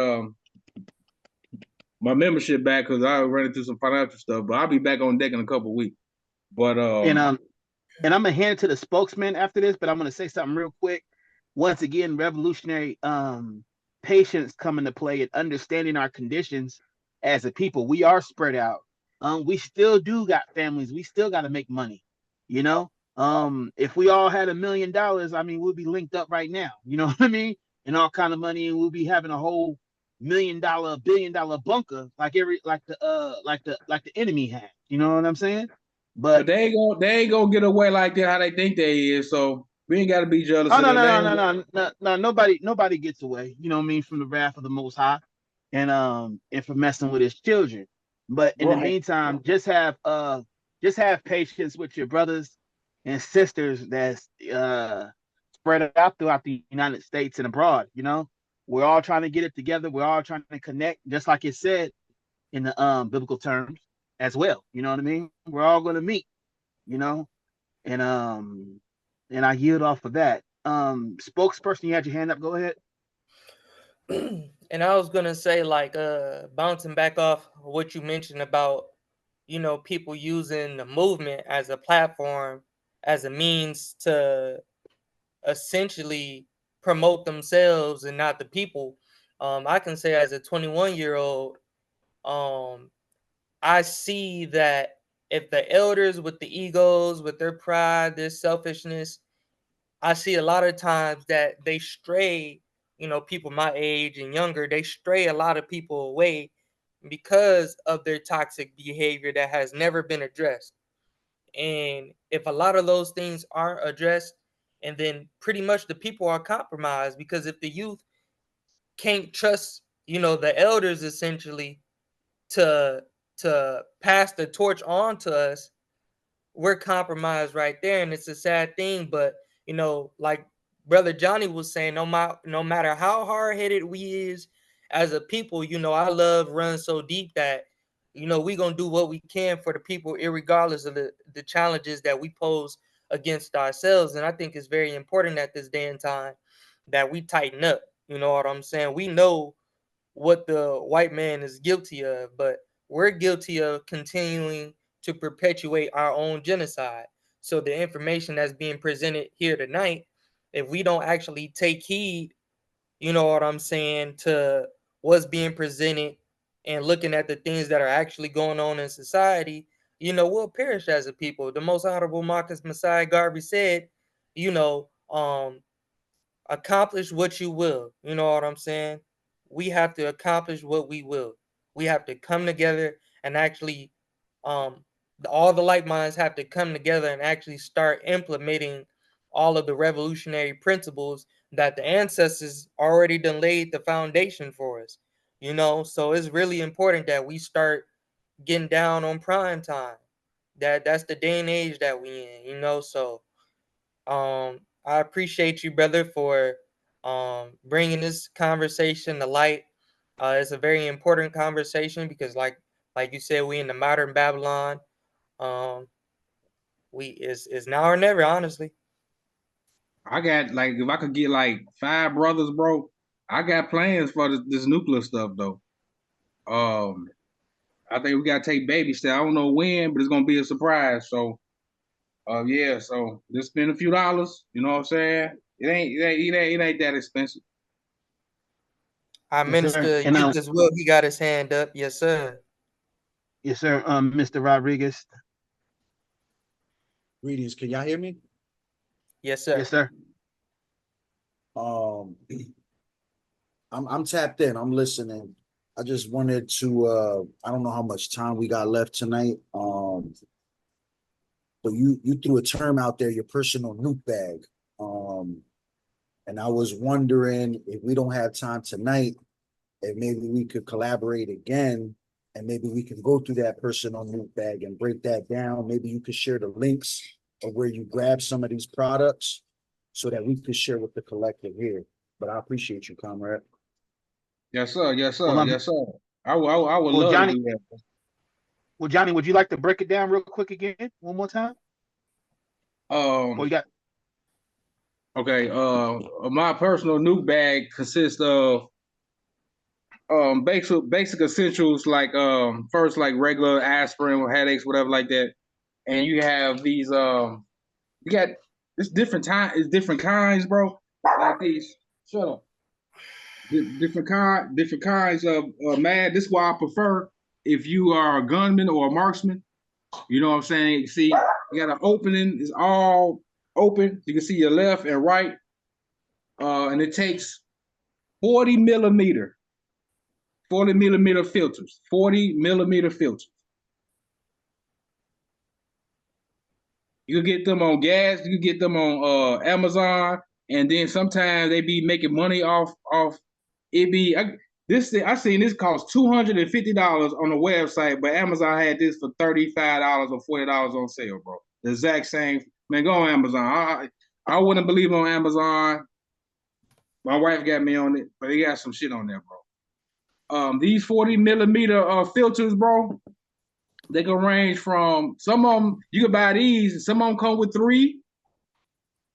my membership back because I ran into some financial stuff. But I'll be back on deck in a couple of weeks. But And I'm gonna hand it to the spokesman after this, but I'm gonna say something real quick. Once again, revolutionary patience come into play and understanding our conditions as a people. We are spread out. We still do got families. We still got to make money. You know, if we all had $1 million, I mean, we'll be linked up right now. You know what I mean? And all kind of money, and we'll be having a whole $1 million, $1 billion bunker like the enemy had. You know what I'm saying? but But they ain't gonna get away like that how they think they is. So we ain't gotta be jealous oh of no them. no no no no no no nobody gets away. You know what I mean, from the wrath of the Most High, and for messing with His children. But in the Right. meantime, just have patience with your brothers and sisters that's spread out throughout the United States and abroad. We're all trying to get it together. We're all trying to connect, just like it said in the biblical terms as well. You know what I mean? We're all going to meet. You know, and And I yield off of that. Spokesperson, you had your hand up. Go ahead. And I was gonna say, like, bouncing back off what you mentioned about, people using the movement as a platform, as a means to essentially promote themselves and not the people. I can say as a 21-year-old, I see that if the elders with the egos, with their pride, their selfishness, I see a lot of times that they stray, people my age and younger, they stray a lot of people away because of their toxic behavior that has never been addressed. And if a lot of those things aren't addressed, and then pretty much the people are compromised, because if the youth can't trust, the elders essentially to pass the torch on to us, we're compromised right there, and it's a sad thing. But like Brother Johnny was saying, no matter how hard-headed we is as a people, our love runs so deep that we gonna do what we can for the people, irregardless of the challenges that we pose against ourselves. And I think it's very important at this day and time that we tighten up. You know what I'm saying? We know what the white man is guilty of, but we're guilty of continuing to perpetuate our own genocide. So the information that's being presented here tonight, if we don't actually take heed, you know what I'm saying, to what's being presented and looking at the things that are actually going on in society, we'll perish as a people. The most honorable Marcus Messiah Garvey said, you know, um, accomplish what you will. You know what I'm saying? We have to accomplish what we will. We have to come together and actually, all the like minds have to come together and actually start implementing all of the revolutionary principles that the ancestors already done laid the foundation for us. So it's really important that we start getting down on prime time. That's the day and age that we in. So I appreciate you, brother, for bringing this conversation to light. It's a very important conversation because, like you said, we in the modern Babylon. Um, we is now or never, honestly. I got like if I could get like 5 brothers, bro, I got plans for this nuclear stuff though. I think we gotta take baby steps. I don't know when, but it's gonna be a surprise. So yeah, so just spend a few dollars, you know what I'm saying? It ain't that expensive. Our Yes, sir. minister And youth as well, he got his hand up. Yes, sir. yes, sir. Mr. Rodriguez. Greetings. Can y'all hear me? Yes, sir. Yes, sir. Um, I'm tapped in. I'm listening. I just wanted to. I don't know how much time we got left tonight. But you threw a term out there, your personal nuke bag. And I was wondering if we don't have time tonight, if maybe we could collaborate again, and maybe we can go through that personal nuke bag and break that down. Maybe you could share the links of where you grab some of these products so that we could share with the collective here. But I appreciate you, comrade. Yes, sir. Yes, sir. Well, Yes, sir. I would well, love Johnny. to do that. Well, Johnny, would you like to break it down real quick again, one more time? Or you got? Okay. My personal nuke bag consists of basic essentials like first like regular aspirin or headaches, whatever like that. And you have these you got it's different kinds, bro. Like these. Shut up. Different kinds of mag. This is why I prefer if you are a gunman or a marksman. You know what I'm saying? See, you got an opening, it's all open. You can see your left and right. And it takes 40 millimeter filters. 40 millimeter filters. You can get them on gas, you can get them on Amazon, and then sometimes they be making money off it be I seen this cost $250 on the website, but Amazon had this for $35 or $40 on sale, bro. The exact same. Man, go on Amazon. I wouldn't believe on Amazon. My wife got me on it, but they got some shit on there, bro. These 40 millimeter filters, bro, they can range from some of them. You can buy these. Some of them come with 3.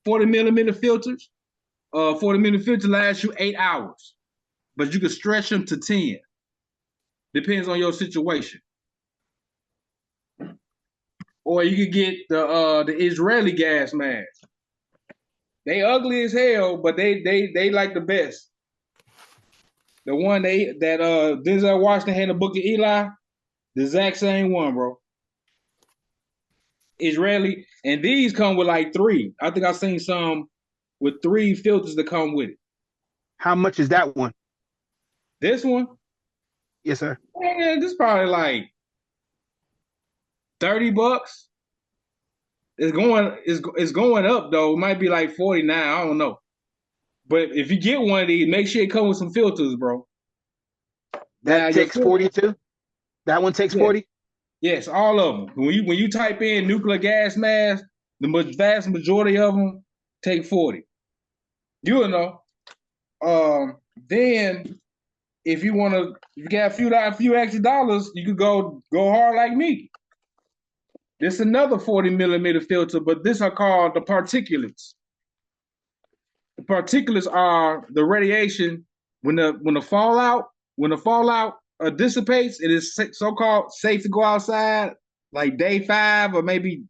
40 millimeter filters. 40 millimeter filter lasts you 8 hours, but you can stretch them to 10. Depends on your situation. Or you could get the Israeli gas masks. They ugly as hell, but they like the best. The one that Denzel Washington had in the Book of Eli, the exact same one, bro. Israeli, and these come with like 3. I think I've seen some with 3 filters that come with it. How much is that one? This one? Yes, sir. Man, this is probably like $30. It's going up though. It might be like 49. I don't know. But if you get one of these, make sure it comes with some filters, bro. That takes 42. That one takes 40. Yes, all of them. When you type in nuclear gas mask, the vast majority of them take 40. You'll know. Then if you got a few extra dollars, you could go hard like me. This is another 40 millimeter filter, but this are called the particulates. The particulates are the radiation when the fallout dissipates. It is so-called safe to go outside, like day 5 or maybe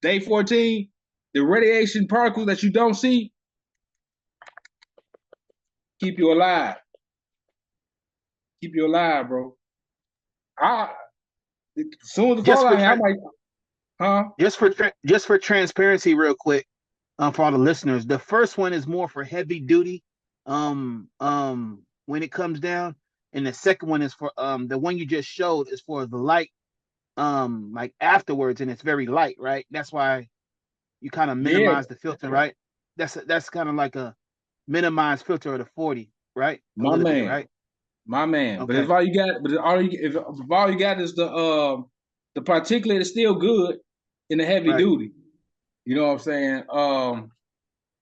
day 14. The radiation particles that you don't see keep you alive. Keep you alive, bro. As soon as the fallout, I'm like, huh? Just for transparency, real quick, for all the listeners, the first one is more for heavy duty, when it comes down, and the second one is for the one you just showed is for the light, like afterwards, and it's very light, right? That's why you kind of minimize the filter, right? That's kind of like a minimized filter of the 40, right? My man, bit, right? My man. Okay. But if all you got is the particulate is still good in the heavy duty. You know what I'm saying?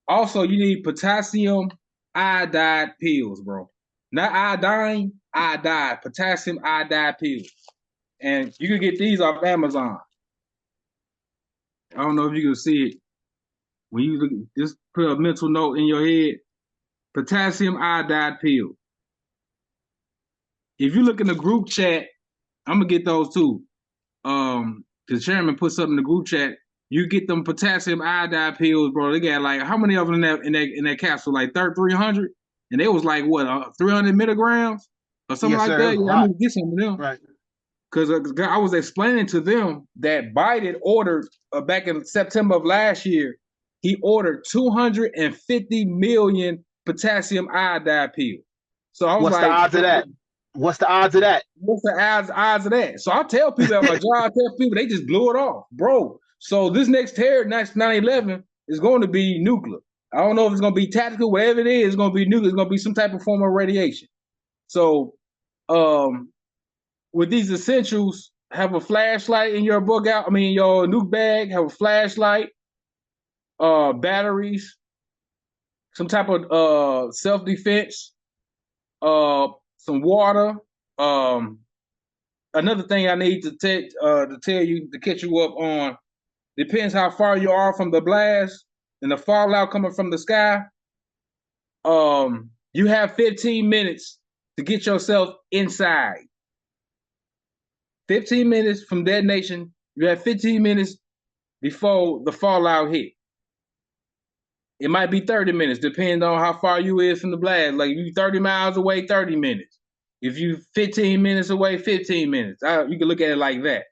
Also you need potassium iodide pills, bro. Not iodine, iodide, potassium iodide pills. And you can get these off Amazon. I don't know if you can see it. When you look, just put a mental note in your head. Potassium iodide pill. If you look in the group chat, I'm gonna get those too. The chairman put something in the group chat. You get them potassium iodide pills, bro. They got like how many of them in that capsule? Like 300, and it was like what 300 milligrams or something like that. Yeah, I'm gonna get some of them. Right. Because I was explaining to them that Biden ordered back in September of last year, he ordered 250 million potassium iodide pills. So I was What's the odds of that? What's the odds of that? What's the odds of that? So I tell people at my job, I tell people, they just blew it off, bro. So this next 9/11 is going to be nuclear. I don't know if it's going to be tactical, whatever it is, it's going to be nuclear. It's going to be some type of form of radiation. So with these essentials, have a flashlight in your your nuke bag, have a flashlight, batteries, some type of self-defense, some water. Another thing I need to tell you, to catch you up on, depends how far you are from the blast and the fallout coming from the sky. You have 15 minutes to get yourself inside. 15 minutes from detonation. You have 15 minutes before the fallout hit. It might be 30 minutes, depending on how far you is from the blast. Like if you 30 miles away, 30 minutes. If you 15 minutes away, 15 minutes. You can look at it like that.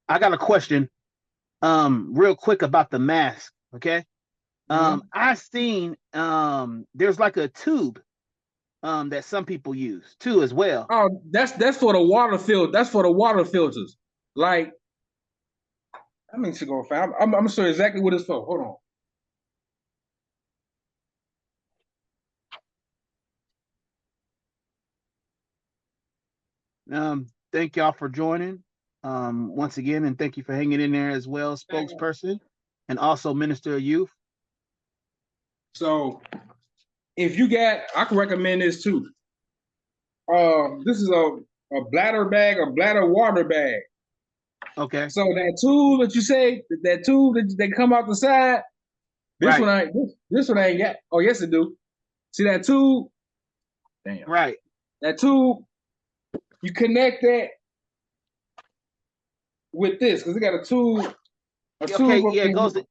I got a question, real quick about the mask. Okay. I seen there's like a tube that some people use too as well. Oh, that's for the water filter. That's for the water filters. Like, I mean, to go find. I'm gonna show you exactly what it's for. Hold on. Thank y'all for joining once again, and thank you for hanging in there as well, spokesperson, and also Minister of Youth. So, if you I can recommend this too. This is a bladder bag, a bladder water bag. Okay. So that tool that you say, that tool that they come out the side, this Right. one ain't this one ain't got. Oh yes, it do. See that tool? Damn. Right. That tool, you connect that with this because it got a tool. A Okay. tube up in here.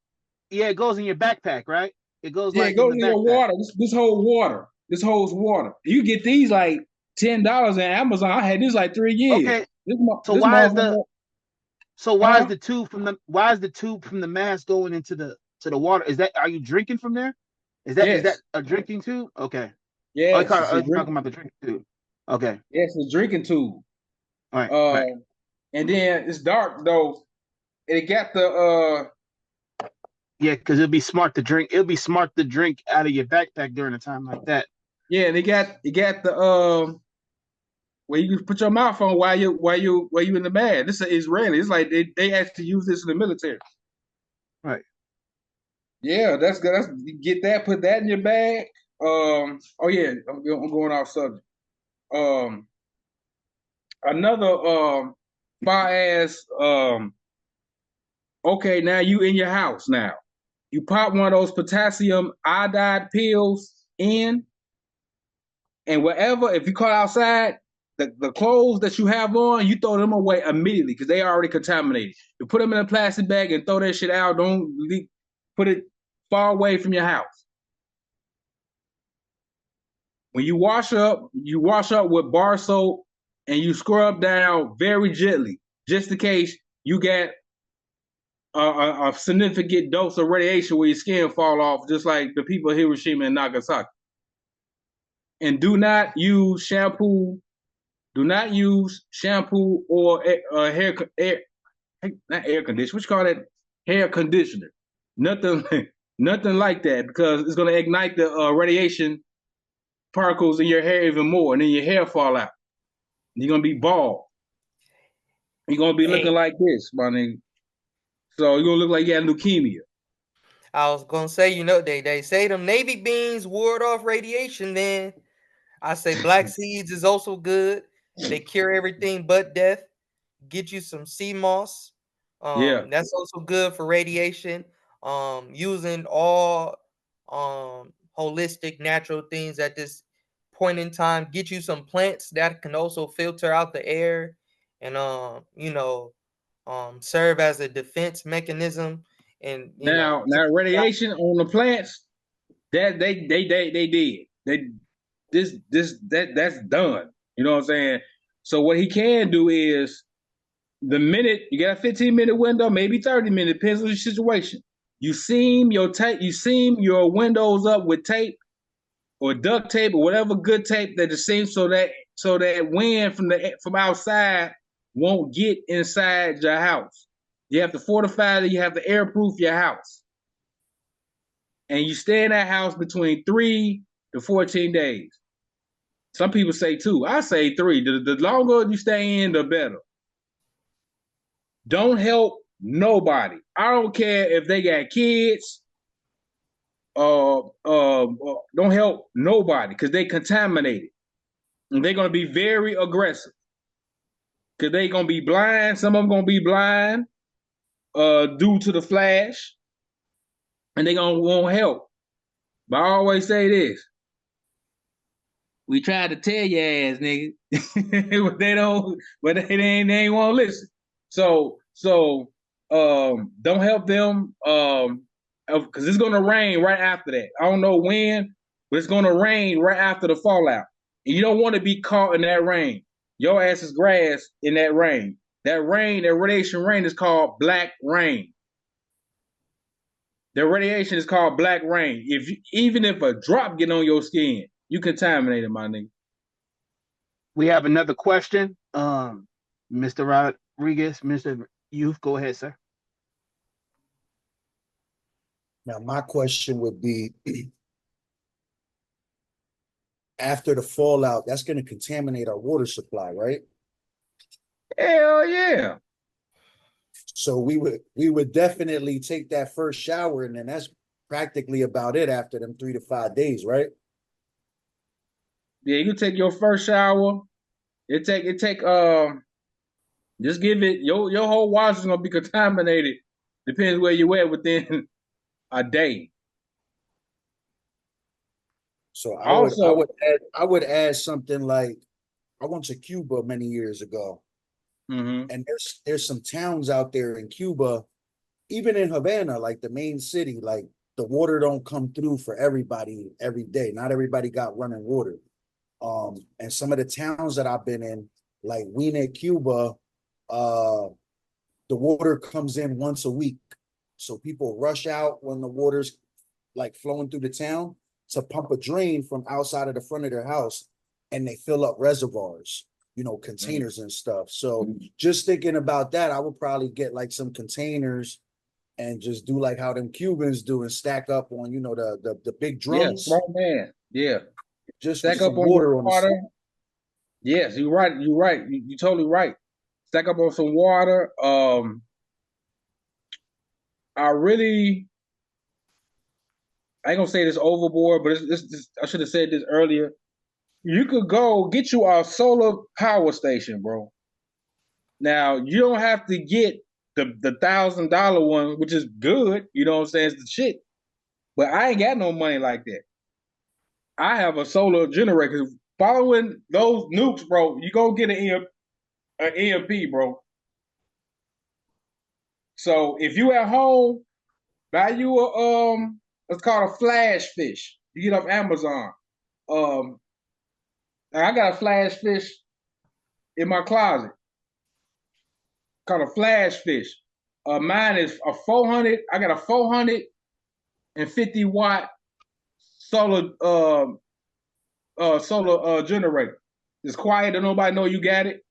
Yeah, it goes in your backpack, right? It goes Yeah, it like in goes the in your backpack. water. This holds water. This holds water. You get these like $10 on Amazon. I had this like 3 years. Okay. So This why is the motherfucker. why is Huh? the tube from the mask going into the water? Is that, are you drinking from there? Is that Yes. a drinking tube? Okay. Oh, Yes. It's a you're drink. talking about the drinking tube. Okay. Yes, it's a drinking tool. All right. Uh, Right. and then it's dark though. It got the Yeah, because it'll be smart to drink. It'll be smart to drink out of your backpack during a time like that. yeah, and it got the where you can put your mouth on while you in the bag. This is Israeli. It's like they actually use this in the military. Right. Yeah, that's good. You get that, put that in your bag. Oh yeah, I'm going off subject. Another far as okay, now you in your house now. You pop one of those potassium iodide pills in, and wherever, if you caught outside, the clothes that you have on, you throw them away immediately because they are already contaminated. You put them in a plastic bag and throw that shit out. Don't put it far away from your house. When you wash up with bar soap and you scrub down very gently, just in case you get a significant dose of radiation where your skin fall off, just like the people of Hiroshima and Nagasaki. And do not use shampoo. Do not use shampoo or not air conditioner. What you call that? Hair conditioner. Nothing, nothing like that because it's going to ignite the radiation particles in your hair even more, and then your hair fall out. You're gonna be bald. You're gonna be looking like this, my nigga. So you're gonna look like you had leukemia. I was gonna say, they say them navy beans ward off radiation. Then I say black seeds is also good. They cure everything but death. Get you some sea moss. Yeah. That's also good for radiation. Using all holistic natural things at this point in time. Get you some plants that can also filter out the air and serve as a defense mechanism. And Now radiation on the plants, that they did. That's done. You know what I'm saying? So what he can do is the minute you got a 15-minute window, maybe 30-minute, depends on your situation. You seam your windows up with tape or duct tape or whatever good tape that is seems so that wind from outside won't get inside your house. You have to fortify it. You have to airproof your house, and you stay in that house between 3 to 14 days. Some people say 2. I say 3. The longer you stay in, the better. Don't help nobody. I don't care if they got kids. Don't help nobody because they contaminated. And they're going to be very aggressive because they're going to be blind. Some of them going to be blind due to the flash, and they going to want help. But I always say this. We tried to tell your ass, nigga. But they ain't want to listen. So don't help them because it's going to rain right after that. I don't know when, but it's going to rain right after the fallout. And you don't want to be caught in that rain. Your ass is grass in that rain. That radiation rain is called black rain. The radiation is called black rain. Even if a drop get on your skin, you contaminated, my nigga. We have another question. Mr. Rodriguez, Mr. Youth, go ahead, sir. Now, my question would be, after the fallout, that's going to contaminate our water supply, right? Hell yeah. So we would definitely take that first shower, and then that's practically about it after them 3 to 5 days, right? Yeah, you take your first shower. It take Just give it your whole watch is gonna be contaminated. Depends where you at within a day. So Also, I would add something like I went to Cuba many years ago, and there's some towns out there in Cuba, even in Havana, like the main city, like the water don't come through for everybody every day. Not everybody got running water. And some of the towns that I've been in, like Wiener, Cuba, the water comes in once a week. So people rush out when the water's like flowing through the town to pump a drain from outside of the front of their house, and they fill up reservoirs, containers and stuff. So just thinking about that, I would probably get like some containers and just do like how them Cubans do and stack up on, the big drums. small man. Yeah. Just Stack some up on water your on water. the Yes, you're right. You're right. You're totally right. Stack up on some water. I ain't gonna say this overboard, but I should have said this earlier. You could go get you a solar power station, bro. Now you don't have to get the $1,000 one, which is good. You know what I'm saying? It's the shit. But I ain't got no money like that. I have a solar generator. Following those nukes, bro, you go get an EMP, bro. So if you at home, buy you a it's called a flash fish. You get off Amazon. I got a flash fish in my closet called a flash fish. Mine is a 400. I got a 450-watt solar generator. It's quiet, and nobody know you got it.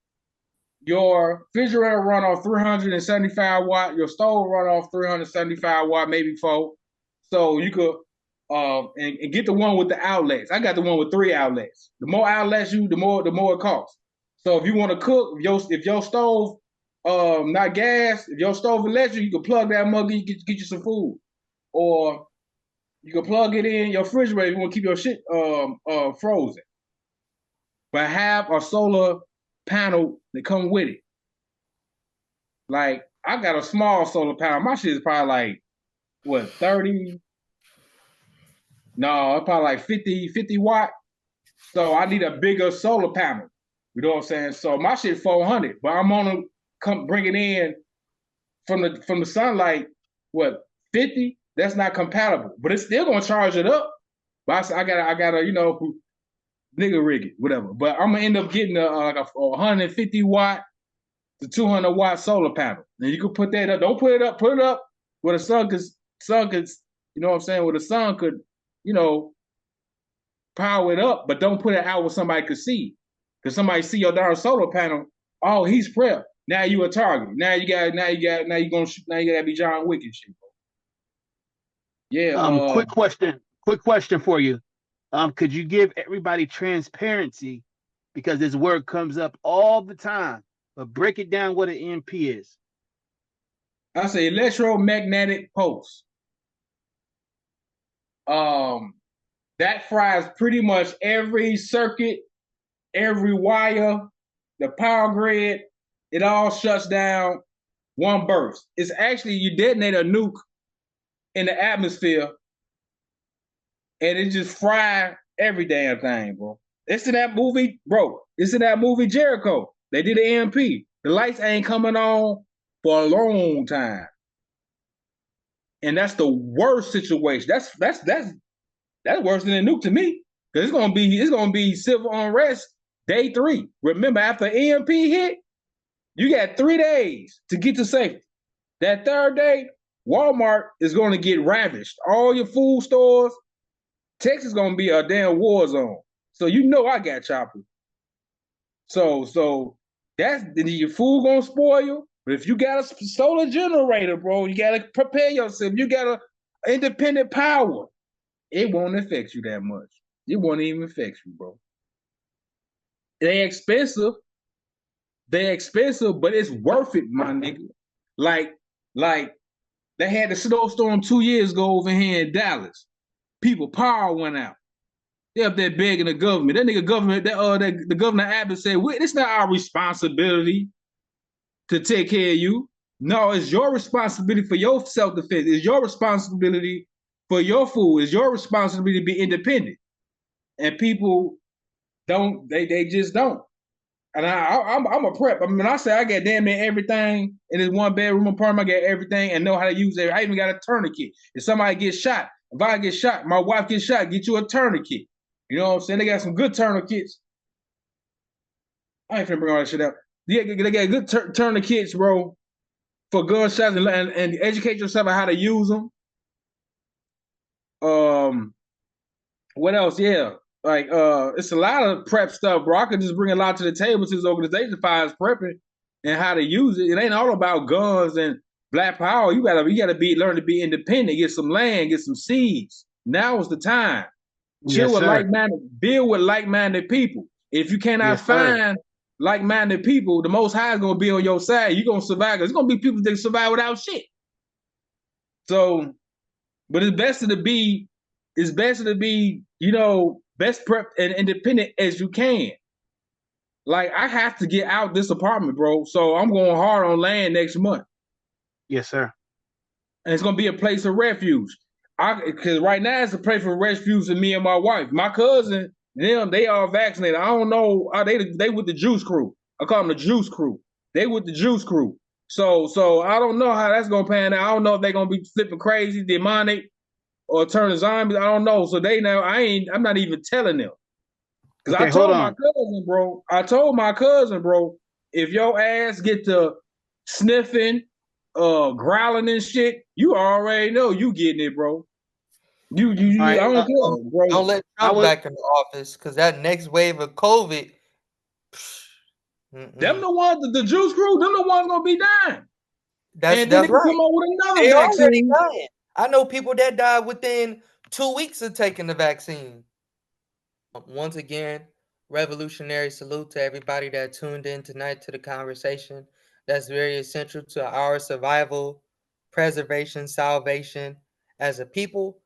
Your refrigerator run off 375 watt. Your stove run off 375 watt, maybe 4. So you could and get the one with the outlets. I got the one with 3 outlets. The more outlets the more it costs. So if you want to cook, if your stove not gas, if your stove electric, you can plug that mug and get you some food. Or you can plug it in your refrigerator if you want to keep your shit frozen. But have a solar panel that come with it. Like, I got a small solar panel. My shit is probably like, what, 30? No, it's probably like 50 watt. So I need a bigger solar panel. You know what I'm saying? So my shit 400, but I'm on to come bring it in from the sunlight, what, 50? That's not compatible, but it's still gonna charge it up. But I gotta nigga rig it, whatever. But I'm gonna end up getting like a 150 watt to 200 watt solar panel. And you can put that up. Don't put it up where the sun could, you know what I'm saying, where the sun could, power it up, but don't put it out where somebody could see. Because somebody see your darn solar panel, oh, he's prepped. Now you a target. Now you gotta be John Wick and shit. Yeah. Quick question for you. Could you give everybody transparency, because this word comes up all the time, but break it down what an EMP is. I say electromagnetic pulse. That fries pretty much every circuit, every wire, the power grid. It all shuts down one burst. It's actually, you detonate a nuke in the atmosphere, and it just fry every damn thing, bro. It's in that movie, bro. It's in that movie Jericho. They did an EMP. The lights ain't coming on for a long time, and that's the worst situation. That's worse than a nuke to me, because it's gonna be civil unrest day 3. Remember, after EMP hit, you got 3 days to get to safety. That 3rd day, Walmart is going to get ravished. All your food stores. Texas is gonna be a damn war zone. So I got chopper. So that's your food gonna spoil. But if you got a solar generator, bro, you gotta prepare yourself. You got a independent power. It won't affect you that much. It won't even affect you, bro. They're expensive, but it's worth it, my nigga. Like they had the snowstorm 2 years ago over here in Dallas. People, power went out. They up there begging the government. That nigga government, the governor Abbott said, it's not our responsibility. to take care of you. No, it's your responsibility for your self-defense. It's your responsibility for your food. It's your responsibility to be independent. And people don't, they just don't. And I'm a prep. I mean, I say I got damn near everything in this one bedroom apartment. I got everything and know how to use it. I even got a tourniquet. If somebody gets shot, if I get shot, my wife gets shot, get you a tourniquet. You know what I'm saying? They got some good tourniquets. I ain't finna bring all that shit up. They got good tourniquets, bro, for gunshots and educate yourself on how to use them. What else? Yeah. Like, it's a lot of prep stuff, bro. I could just bring a lot to the table to this organization as far as prepping and how to use it. It ain't all about guns and black power. You gotta learn to be independent, get some land, get some seeds. Now is the time. Chill with like-minded, build with like-minded people. If you cannot find like-minded people, the Most High is gonna be on your side. You're gonna survive. There's gonna be people that survive without shit. So, but it's best to be, you know, best prep and independent as you can. Like, I have to get out this apartment, bro. So I'm going hard on land next month. Yes, sir. And it's gonna be a place of refuge. Because right now it's a place for refuge for me and my wife. My cousin, them, they all vaccinated. I don't know. They with the juice crew. I call them the juice crew. They with the juice crew. So I don't know how that's gonna pan out. I don't know if they're gonna be flipping crazy, demonic, or turning zombies. I don't know. So they know I'm not even telling them. Because I told my cousin, bro, if your ass get to sniffing, growling and shit, you already know you getting it, bro. I don't care, bro. Don't let Trump back in the office, because that next wave of COVID. Them the ones, the juice crew, them the ones gonna be dying. That's right. Come up with another they vaccine. already dying. I know people that died within 2 weeks of taking the vaccine. Once again, revolutionary salute to everybody that tuned in tonight to the conversation. That's very essential to our survival, preservation, salvation as a people.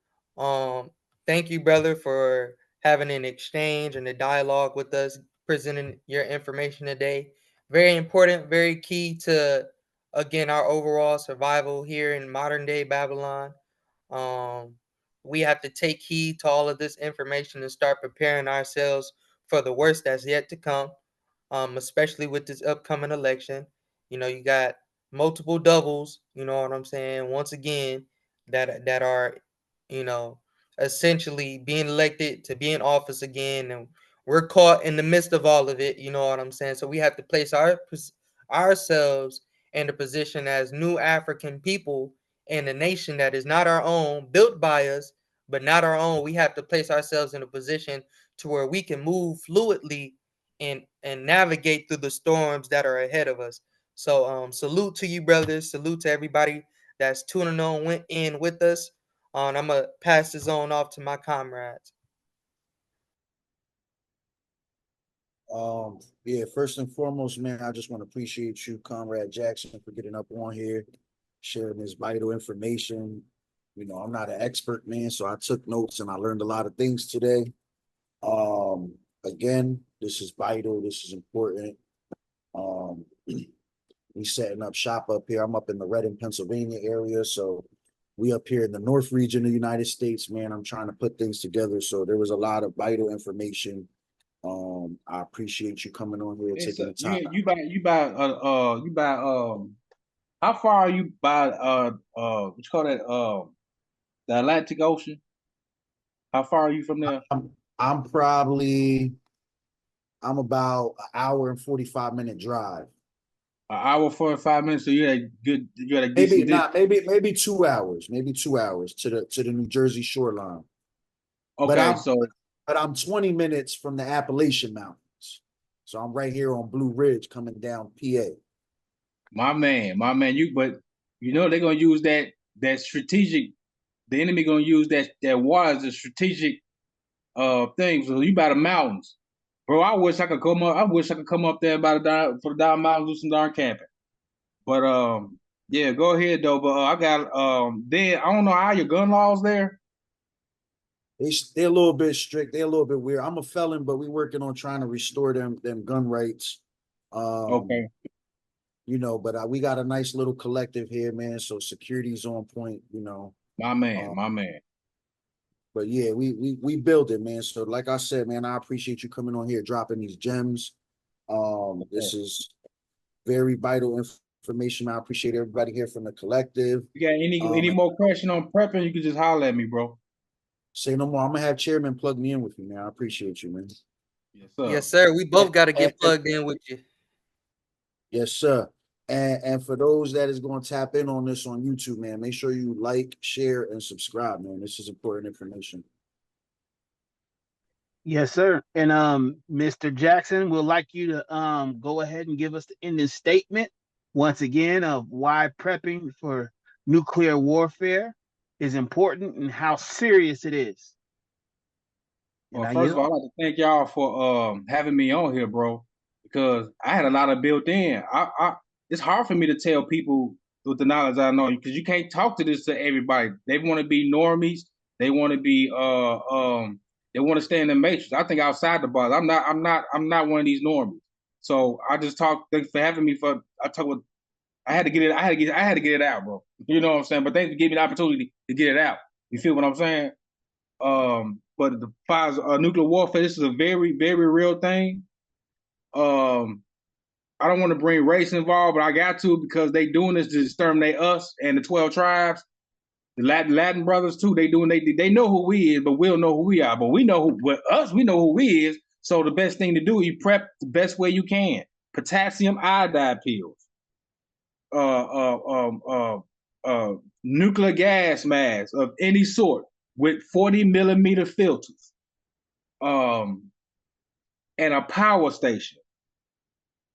Thank you, brother, for having an exchange and a dialogue with us, presenting your information today. Very important, very key to, again, our overall survival here in modern day Babylon. We have to take heed to all of this information and start preparing ourselves for the worst that's yet to come, especially with this upcoming election. You know, you got multiple doubles, you know what I'm saying, once again, that are, you know, essentially being elected to be in office again, and we're caught in the midst of all of it, you know what I'm saying? So we have to place ourselves in a position as new African people in a nation that is not our own, built by us, but not our own. We have to place ourselves in a position to where we can move fluidly and navigate through the storms that are ahead of us. So salute to you, brothers. Salute to everybody that's tuning on, went in with us. I'm gonna pass the zone off to my comrades. Yeah, first and foremost, man, I just want to appreciate you, Comrade Jackson, for getting up on here, sharing this vital information. You know, I'm not an expert, man, so I took notes and I learned a lot of things today. Again, this is vital, this is important. We setting up shop up here. I'm up in the Reading, Pennsylvania area, so we up here in the North region of the United States, man. I'm trying to put things together, so there was a lot of vital information. I appreciate you coming on here, taking the time. How far are you by what you call that, the Atlantic Ocean? How far are you from there? I'm about an hour and 45-minute drive. An hour 45 minutes. So you had a decent maybe 2 hours, to the New Jersey shoreline. Okay, but I'm 20 minutes from the Appalachian Mountains. So I'm right here on Blue Ridge coming down PA. My man, but you know they're gonna use that strategic. The enemy gonna use that water as a strategic thing. So you by the mountains, bro. I wish I could come up there for the down mountains, do some darn camping. But yeah, go ahead though. But I got then I don't know how your gun laws there. They're a little bit strict. They're a little bit weird. I'm a felon, but we're working on trying to restore them gun rights. Okay. But we got a nice little collective here, man. So security's on point, My man, my man. But yeah, we build it, man. So like I said, man, I appreciate you coming on here, dropping these gems. This is very vital information. I appreciate everybody here from the collective. You got any more question on prepping? You can just holler at me, bro. Say no more. I'm gonna have Chairman plug me in with you, man. I appreciate you, man. Yes, sir. Yes, sir. We both got to get plugged in with you. Yes, sir. And for those that is going to tap in on this on YouTube, man, make sure you like, share, and subscribe, man. This is important information. Yes, sir. And Mr. Jackson, we'd like you to go ahead and give us the ending statement once again of why prepping for nuclear warfare is important and how serious it is. Well, first of all, I'd like to thank y'all for having me on here, bro, because I had a lot of built in. It's hard for me to tell people with the knowledge I know, because you can't talk to everybody. They want to be normies. They want to be they want to stay in the matrix. I think outside the box. I'm not one of these normies. So I just talk. Thanks for having me. I had to get it out, bro. You know what I'm saying? But thanks for giving me the opportunity to get it out. You feel what I'm saying? But the fires nuclear warfare, this is a very, very real thing. I don't want to bring race involved, but I got to, because they doing this to exterminate us and the 12 tribes. The Latin brothers too. They know who we is, but we'll know who we are. But we know we know who we is. So the best thing to do, you prep the best way you can. Potassium iodide pills. Nuclear gas masks of any sort with 40mm filters. And a power station.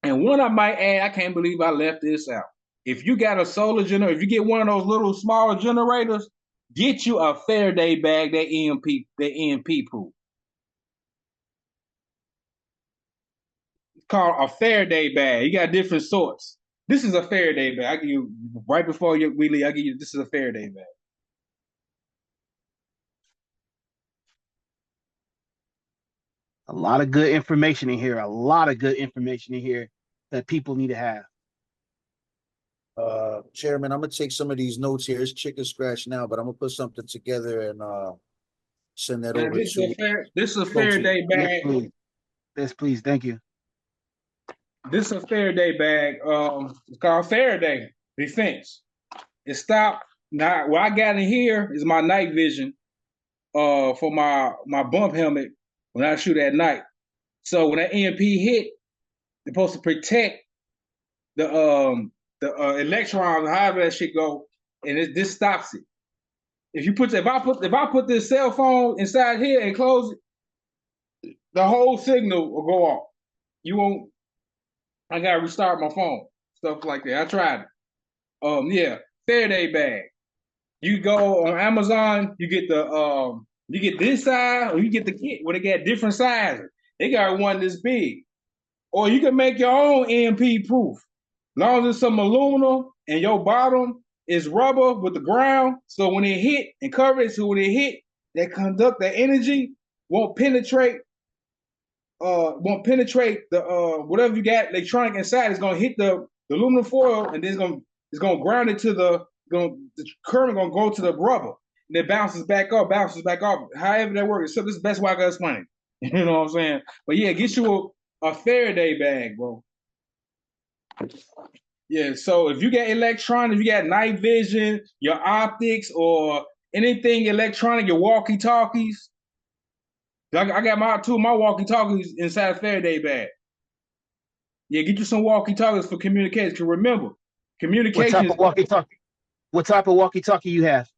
And one I might add, I can't believe I left this out. If you got a solar generator, if you get one of those little smaller generators, get you a Faraday bag, that EMP pool. It's called a Faraday bag. You got different sorts. This is a Faraday bag. I give you, right before we leave, I give you, this is a Faraday bag. A lot of good information in here. A lot of good information in here that people need to have. Chairman, I'm gonna take some of these notes here. It's chicken scratch now, but I'm gonna put something together and send that over to. This is a Faraday bag. Yes, please. Yes, please. Thank you. This is a Faraday bag. It's called Faraday Defense. It stopped. Now, what I got in here is my night vision for my bump helmet when I shoot at night. So when that EMP hit, it's supposed to protect the electrons, however that shit go, and this stops it. If I put this cell phone inside here and close it, the whole signal will go off. You won't. I gotta restart my phone, stuff like that. I tried it. Yeah, Faraday bag. You go on Amazon, you get this size, or you get the kit where they got different sizes. They got one this big, or you can make your own EMP proof. As long as it's some aluminum and your bottom is rubber with the ground, so when it hit and cover it, so when it hit, that conduct, that energy won't penetrate the whatever you got electronic inside. Is gonna hit the aluminum foil, and then it's gonna ground it to the current gonna go to the rubber, and it bounces back up. However that works. So this is the best way I can explain it. You know what I'm saying? But yeah, get you a Faraday bag, bro. Yeah, so if you got electronics, if you got night vision, your optics, or anything electronic, your walkie-talkies. I got two of my walkie-talkies inside a Faraday bag. Yeah, get you some walkie-talkies for communication. Because remember, communication. What type of walkie-talkie you have?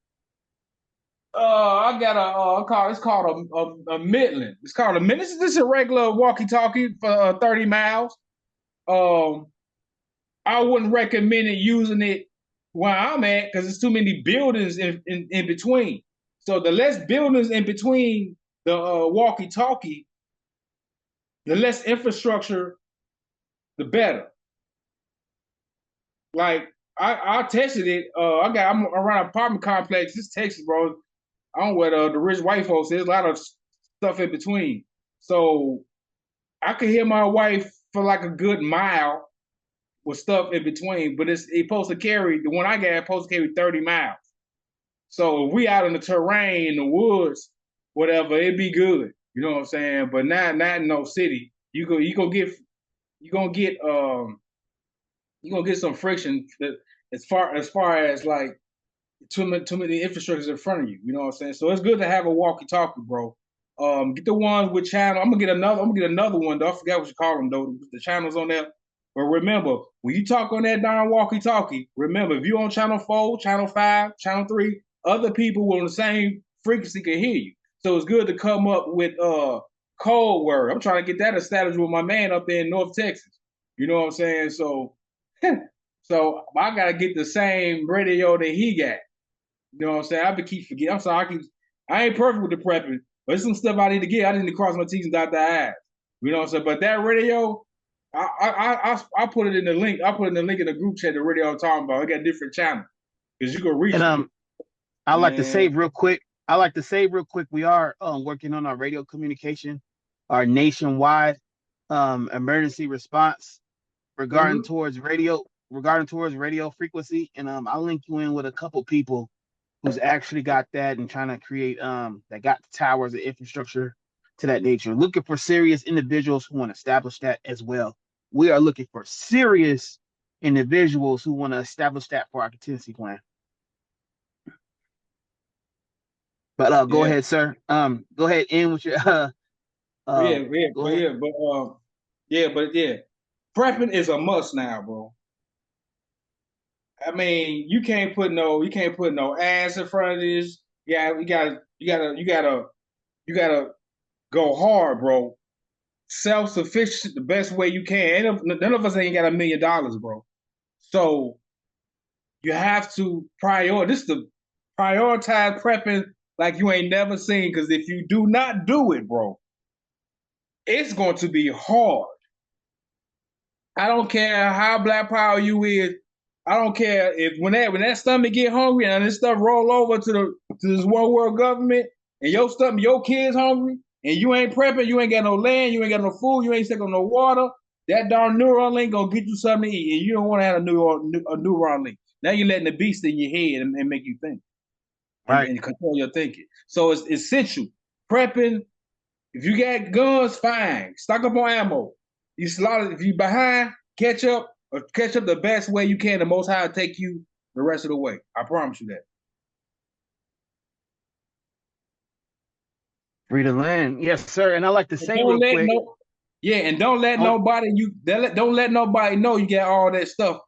I got it's called a Midland. It's called a Midland. This is a regular walkie-talkie for 30 miles. I wouldn't recommend using it where I'm at because there's too many buildings in between. So the less buildings in between the walkie-talkie, the less infrastructure, the better. Like I tested it. I'm around an apartment complex. This Texas, bro. I don't know where the rich white folks. There's a lot of stuff in between. So I could hear my wife for like a good mile. with stuff in between, but it's supposed to carry, the one I got supposed to carry 30 miles. So if we out in the terrain, in the woods, whatever, it'd be good. You know what I'm saying? But not in no city. You're gonna get some friction that as far as like too many infrastructures in front of you. You know what I'm saying? So it's good to have a walkie-talkie, bro. Get the ones with channel. I'm gonna get another one though. I forgot what you call them though. The channels on there. But remember, when you talk on that darn walkie-talkie, remember if you're on channel 4, channel 5, channel 3, other people on the same frequency can hear you. So it's good to come up with code word. I'm trying to get that established with my man up there in North Texas. You know what I'm saying? So so I gotta get the same radio that he got. You know what I'm saying? I keep forgetting. I'm sorry. I ain't perfect with the prepping, but there's some stuff I need to get. I need to cross my T's and dot the I's. You know what I'm saying? But that radio, I put it in the link. I put it in the link in the group chat. The radio I'm talking about. I got different channels because you can reach. And I like to say real quick. We are working on our radio communication, our nationwide emergency response regarding towards radio frequency. And I'll link you in with a couple people who's actually got that and trying to create that got the towers and infrastructure to that nature. Looking for serious individuals who want to establish that as well. We are looking for serious individuals who want to establish that for our contingency plan. But go ahead, sir. Go ahead in with your prepping is a must now, bro. I mean, you can't put no ass in front of this. Yeah, you gotta go hard, bro. Self-sufficient the best way you can. None of us ain't got $1 million, bro. So you have to prioritize prepping like you ain't never seen. Because if you do not do it, bro, it's going to be hard. I don't care how black power you is. I don't care if when that stomach get hungry and this stuff roll over to this one world government and your kids hungry and you ain't prepping, you ain't got no land, you ain't got no food, you ain't taking no water. That darn neuron link gonna get you something to eat, and you don't want to have a neuron link. Now you're letting the beast in your head and make you think, right, and control your thinking. So it's essential. Prepping. If you got guns, fine. Stock up on ammo. If you behind, catch up the best way you can. The Most High will take you the rest of the way. I promise you that. Free the land, yes, sir. And I like to say real quick. And don't let nobody know you got all that stuff,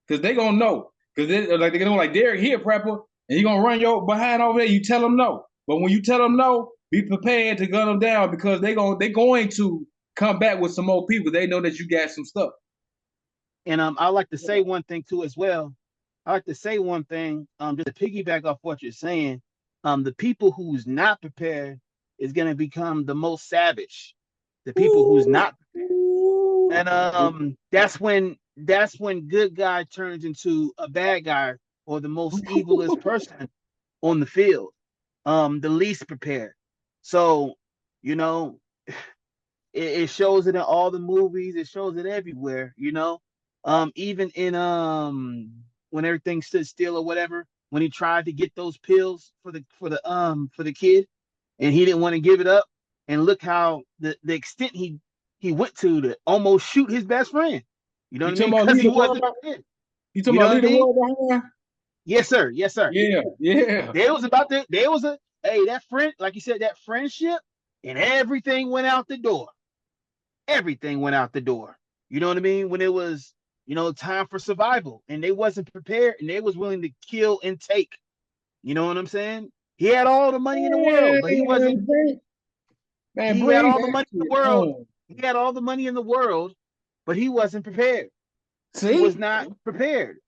because they gonna know. Because they're gonna like Derek here, prepper, and you gonna run your behind over there. You tell them no, but when you tell them no, be prepared to gun them down, because they're going to come back with some more people. They know that you got some stuff. And I like to say one thing too as well. I like to say one thing, just to piggyback off what you're saying. The people who's not prepared is going to become the most savage. The people who's not prepared. And that's when good guy turns into a bad guy, or the most evilest person on the field. The least prepared. So, you know, it shows it in all the movies. It shows it everywhere, you know. Even in when everything stood still or whatever, when he tried to get those pills for the kid, and he didn't want to give it up, and look how the extent he went to almost shoot his best friend. You know what I mean? Because he wasn't prepared. You talking about leader behind? Yes, sir. Yes, sir. Yeah. That friend, like you said, that friendship, and everything went out the door. Everything went out the door. You know what I mean? When it was, time for survival, and they wasn't prepared, and they was willing to kill and take. You know what I'm saying? He had all the money in the world, but he wasn't. He had all the money in the world. He had all the money in the world, but he wasn't prepared. See? He was not prepared.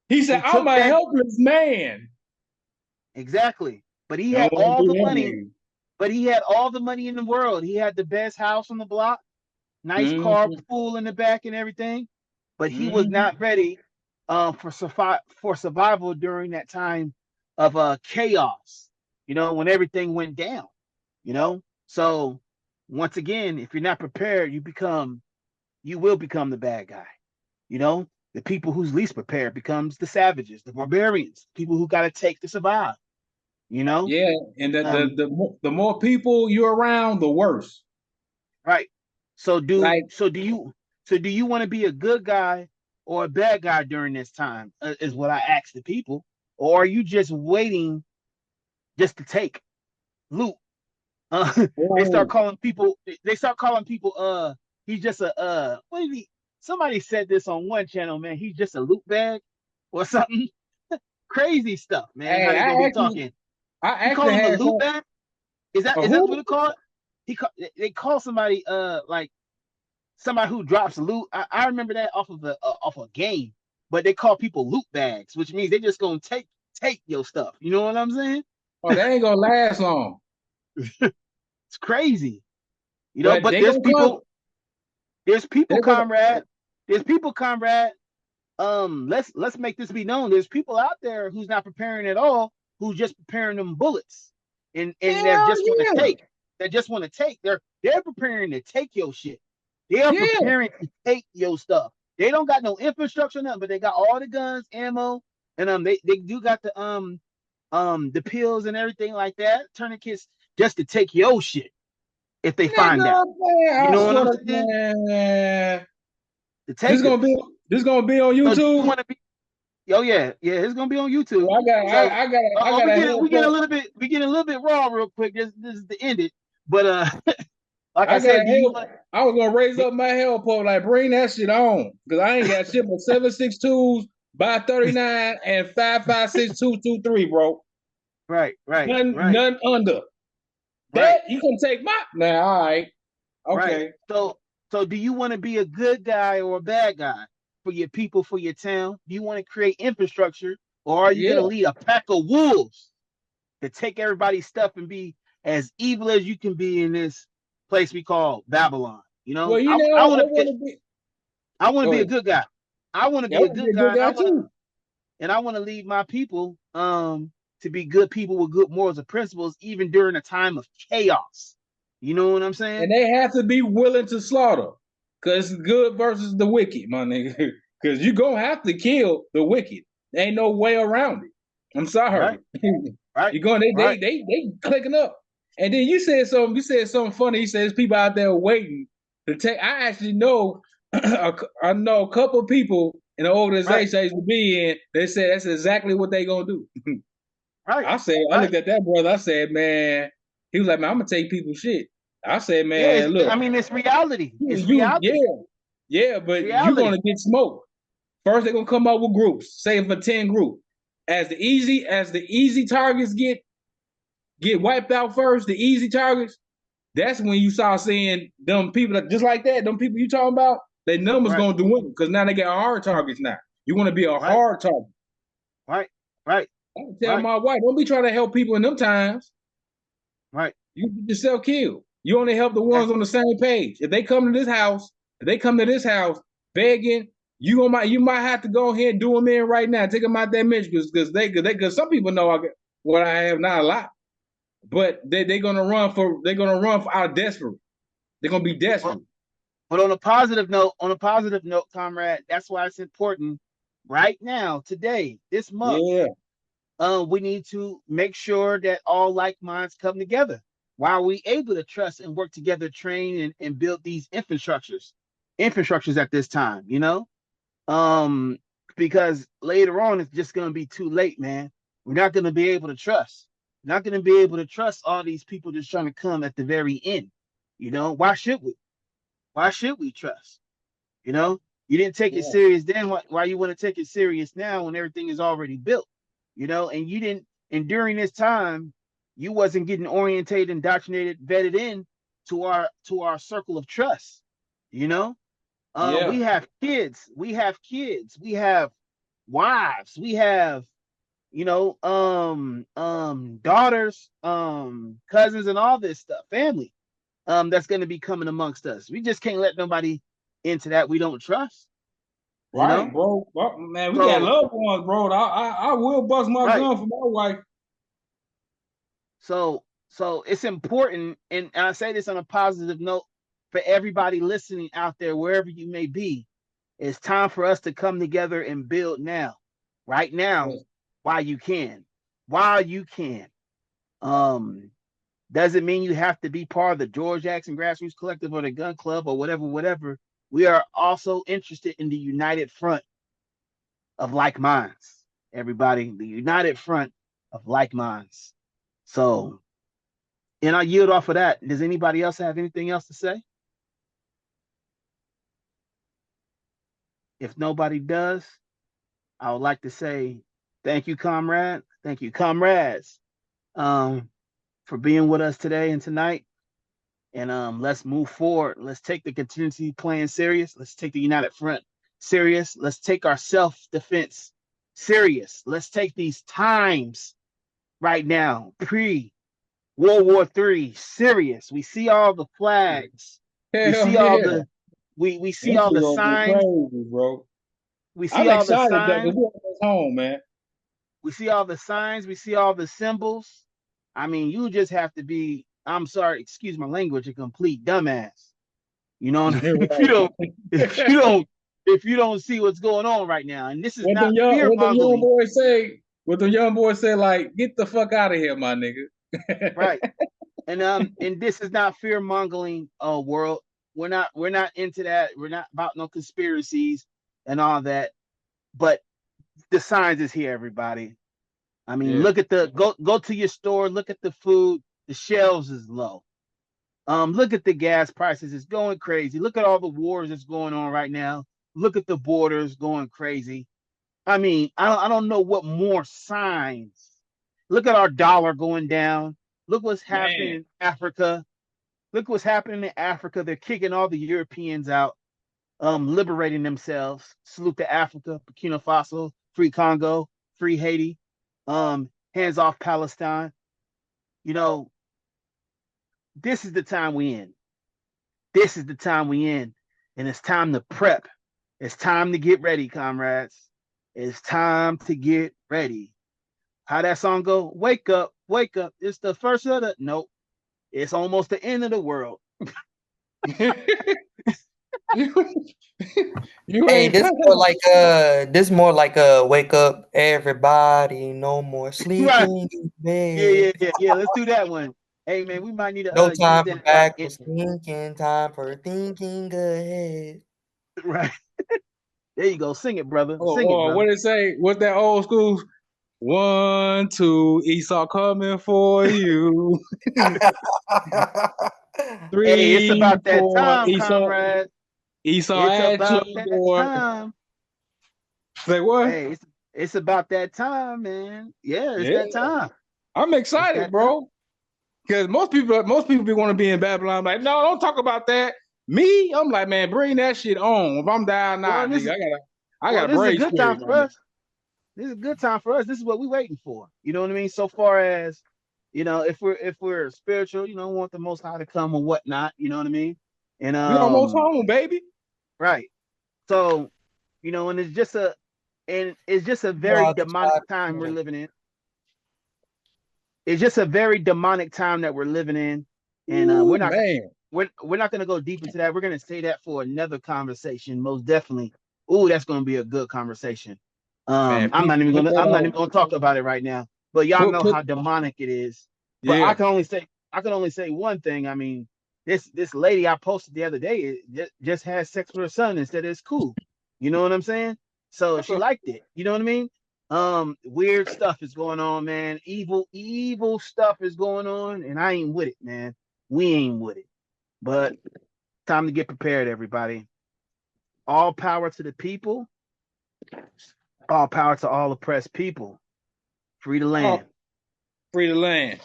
He said, "I'm a helpless man." Exactly. But he had all the money. But he had all the money in the world. He had the best house on the block, nice car, pool in the back, and everything. But he was not ready for survival during that time of chaos. When everything went down. So once again, if you're not prepared, you will become the bad guy. You know, the people who's least prepared becomes the savages, the barbarians, people who got to take to survive. You know, Yeah, and um, the more people you're around, the worse. right. So Like, do you want to be a good guy or a bad guy during this time? Is what I ask the people, or are you just waiting just to take loot? They start whoa, calling people. They start calling people. He's just a. What did he? Somebody said this on one channel, man. He's just a loot bag, or something. Crazy stuff, man. How hey, they gonna be talking? I He called actually him a had loot some bag. a Is that what who? it called? They call somebody like somebody who drops loot. I remember that off a game, but they call people loot bags, which means they just gonna take your stuff. You know what I'm saying? Oh, they ain't gonna last long, It's crazy, you know. but But they gonna come. there's people, They're gonna. comrade. There's people, comrade. Let's make this be known. There's people out there who's not preparing at all, who's just preparing them bullets, and that Hell just want to yeah, take. That just want to take. They're preparing to take your shit. They are yeah. preparing to take your stuff. They don't got no infrastructure, nothing, but they got all the guns, ammo, and they do got the pills and everything like that, tourniquets, just to take your shit if they find out. Nigga, man, You I know what swear I'm to saying? man, The this gonna takers. be this gonna be on So do you YouTube. want to be? Oh yeah, yeah, it's gonna be on So YouTube. So I got a we get a help. little bit raw real quick. This is the end it. But like I I gotta said, do you help. want? I was gonna raise up my help up, like bring that shit on, because I ain't got shit but 7.62s by 39 and 5.56 223, bro. Right, right, right, None under right, that. You can take my now. All right, right. okay, So do you want to be a good guy or a bad guy for your people, for your town? Do you want to create infrastructure, or are you yeah. gonna lead a pack of wolves to take everybody's stuff and be as evil as you can be in this place we call Babylon? You Well, know, you know, I want to be. I want to Go be a ahead. good guy. I want to Yeah, I be a want to be good a good guy, guy too. and I want to lead my people to be good people with good morals and principles, even during a time of chaos. You know what I'm saying? And they have to be willing to slaughter, cause good versus the wicked, my nigga. Cause you gonna have to kill the wicked. There ain't no way around it. I'm sorry. Right, right, You're going. right. They clicking up. And then you said something. You said something funny. You said there's people out there waiting to take. I actually know. I know a couple of people in the Right, organization I used to be in. They said that's exactly what they gonna do. right, I right. looked at that brother. I said, man. He was like, man, I'm gonna take people's shit. I said, Yeah, man, look, I mean, it's reality. It's yeah, reality. yeah, It's but you're reality. gonna get smoked. First, they're gonna come up with groups, say for 10 groups. As the easy targets get wiped out first, the easy targets, that's when you start seeing them people that just like that, them people you talking about, their numbers Right, gonna dwindle because now they got hard targets now. You want to be a right, hard target. right, right, I tell right, my wife, don't be trying to help people in them times. right. You get yourself killed. You only help the ones That's on the same page. If they come to this house begging, you might have to go ahead and do them in right now. Take them out that mention because some people know what I have, not a lot, but they're gonna run for out desperate. They're gonna be desperate. but on a positive note, comrade, that's why it's important right now, today, this month. Yeah, We need to make sure that all like minds come together. Why are we able to trust and work together, train and build these infrastructures at this time, you know? Um, because later on it's just gonna be too late, man. We're not gonna be able to trust. We're not gonna be able to trust all these people just trying to come at the very end. You know, why should we? Why should we trust? You know, you didn't take it yeah, serious then. Why you want to take it serious now when everything is already built? You know, and you didn't. And during this time, you wasn't getting orientated, indoctrinated, vetted in to our circle of trust. You know, yeah, we have kids, we have wives, we have daughters, cousins, and all this stuff, family that's going to be coming amongst us. We just can't let nobody into that we don't trust, you right, know. bro. Well, man, we got So loved ones, bro. I will bust my right, gun for my wife. so it's important, and I say this on a positive note for everybody listening out there, wherever you may be. It's time for us to come together and build now, right now, while you can. While you can. Doesn't mean you have to be part of the George Jackson Grassroots Collective or the Gun Club or whatever. We are also interested in the united front of like minds, everybody. The united front of like minds. So, and I yield off of that. Does anybody else have anything else to say? If nobody does, I would like to say thank you, comrade. Thank you, comrades, for being with us today and tonight. And let's move forward. Let's take the contingency plan serious. Let's take the united front serious. Let's take our self-defense serious. Let's take these times right now, pre-World War III, serious. We see all the flags. We see all the we see all the signs, crazy, bro. We see all the signs. Home, man. We see all the signs. We see all the symbols. I mean, you just have to be, I'm sorry, excuse my language, a complete dumbass. You know, if you don't see what's going on right now, and this is not fear mongering. What the young boys say, like, get the fuck out of here, my nigga. Right. And this is not fear mongering world. We're not into that. We're not about no conspiracies and all that. But the signs is here, everybody. I mean, look at go to your store, look at the food, the shelves is low. Look at the gas prices, it's going crazy. Look at all the wars that's going on right now. Look at the borders going crazy. I mean, I don't know what more signs. Look at our dollar going down. Look what's happening in Africa. Look what's happening in Africa. They're kicking all the Europeans out, liberating themselves. Salute to Africa, Burkina Faso, free Congo, free Haiti, hands off Palestine. You know, this is the time we in. This is the time we in. And it's time to prep. It's time to get ready, comrades. It's time to get ready. How that song go? Wake up, wake up. It's the first of the, nope. It's almost the end of the world. Hey, this more like a wake up, everybody, no more sleeping. Right. Yeah. Let's do that one. Hey man, we might need to no time for backwards thinking, time for thinking ahead. Right. There you go. Sing it, brother. Sing it, brother. What did it say? What's that old school? 1, 2, Esau coming for you. 3, hey, it's about that 4, time, Esau, comrade. Esau it's about your that door. time. Say what? Hey, it's about that time, man. Yeah, it's that time. I'm excited, bro. Because most people be want to be in Babylon. I'm like, no, don't talk about that. Me, I'm like, man, bring that shit on. If I'm down now, nigga, I gotta this is a brave good spirit, time for us. This is a good time for us. This is what we're waiting for. You know what I mean? So far as, you know, if we're spiritual, you know, want the Most High to come and whatnot. You know what I mean? And we almost home, baby. Right. So, you know, and it's just a very demonic time we're living in. It's just a very demonic time that we're living in, and we're not going to go deep into that. We're going to say that for another conversation, most definitely. Ooh, that's going to be a good conversation. I'm not even going to talk about it right now. But y'all know how demonic it is. But I can only say one thing. I mean, this lady I posted the other day just had sex with her son and said it's cool. You know what I'm saying? So she liked it. You know what I mean? Weird stuff is going on, man. Evil stuff is going on, and I ain't with it, man. We ain't with it. But time to get prepared, everybody. All power to the people. All power to all oppressed people. Free the land. Free the land.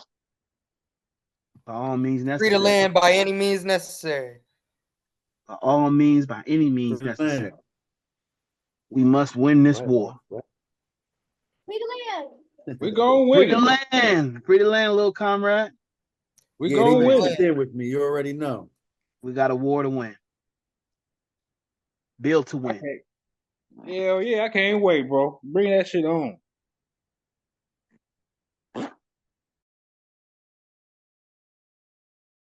By all means necessary. Free the land by any means necessary. By all means, by any means necessary. We must win this war. Free the land. We're going to win. Free the land. Free the land, little comrade. We're going to win. There with me. You already know. We got a war to win. Build to win. Hell yeah, I can't wait, bro. Bring that shit on.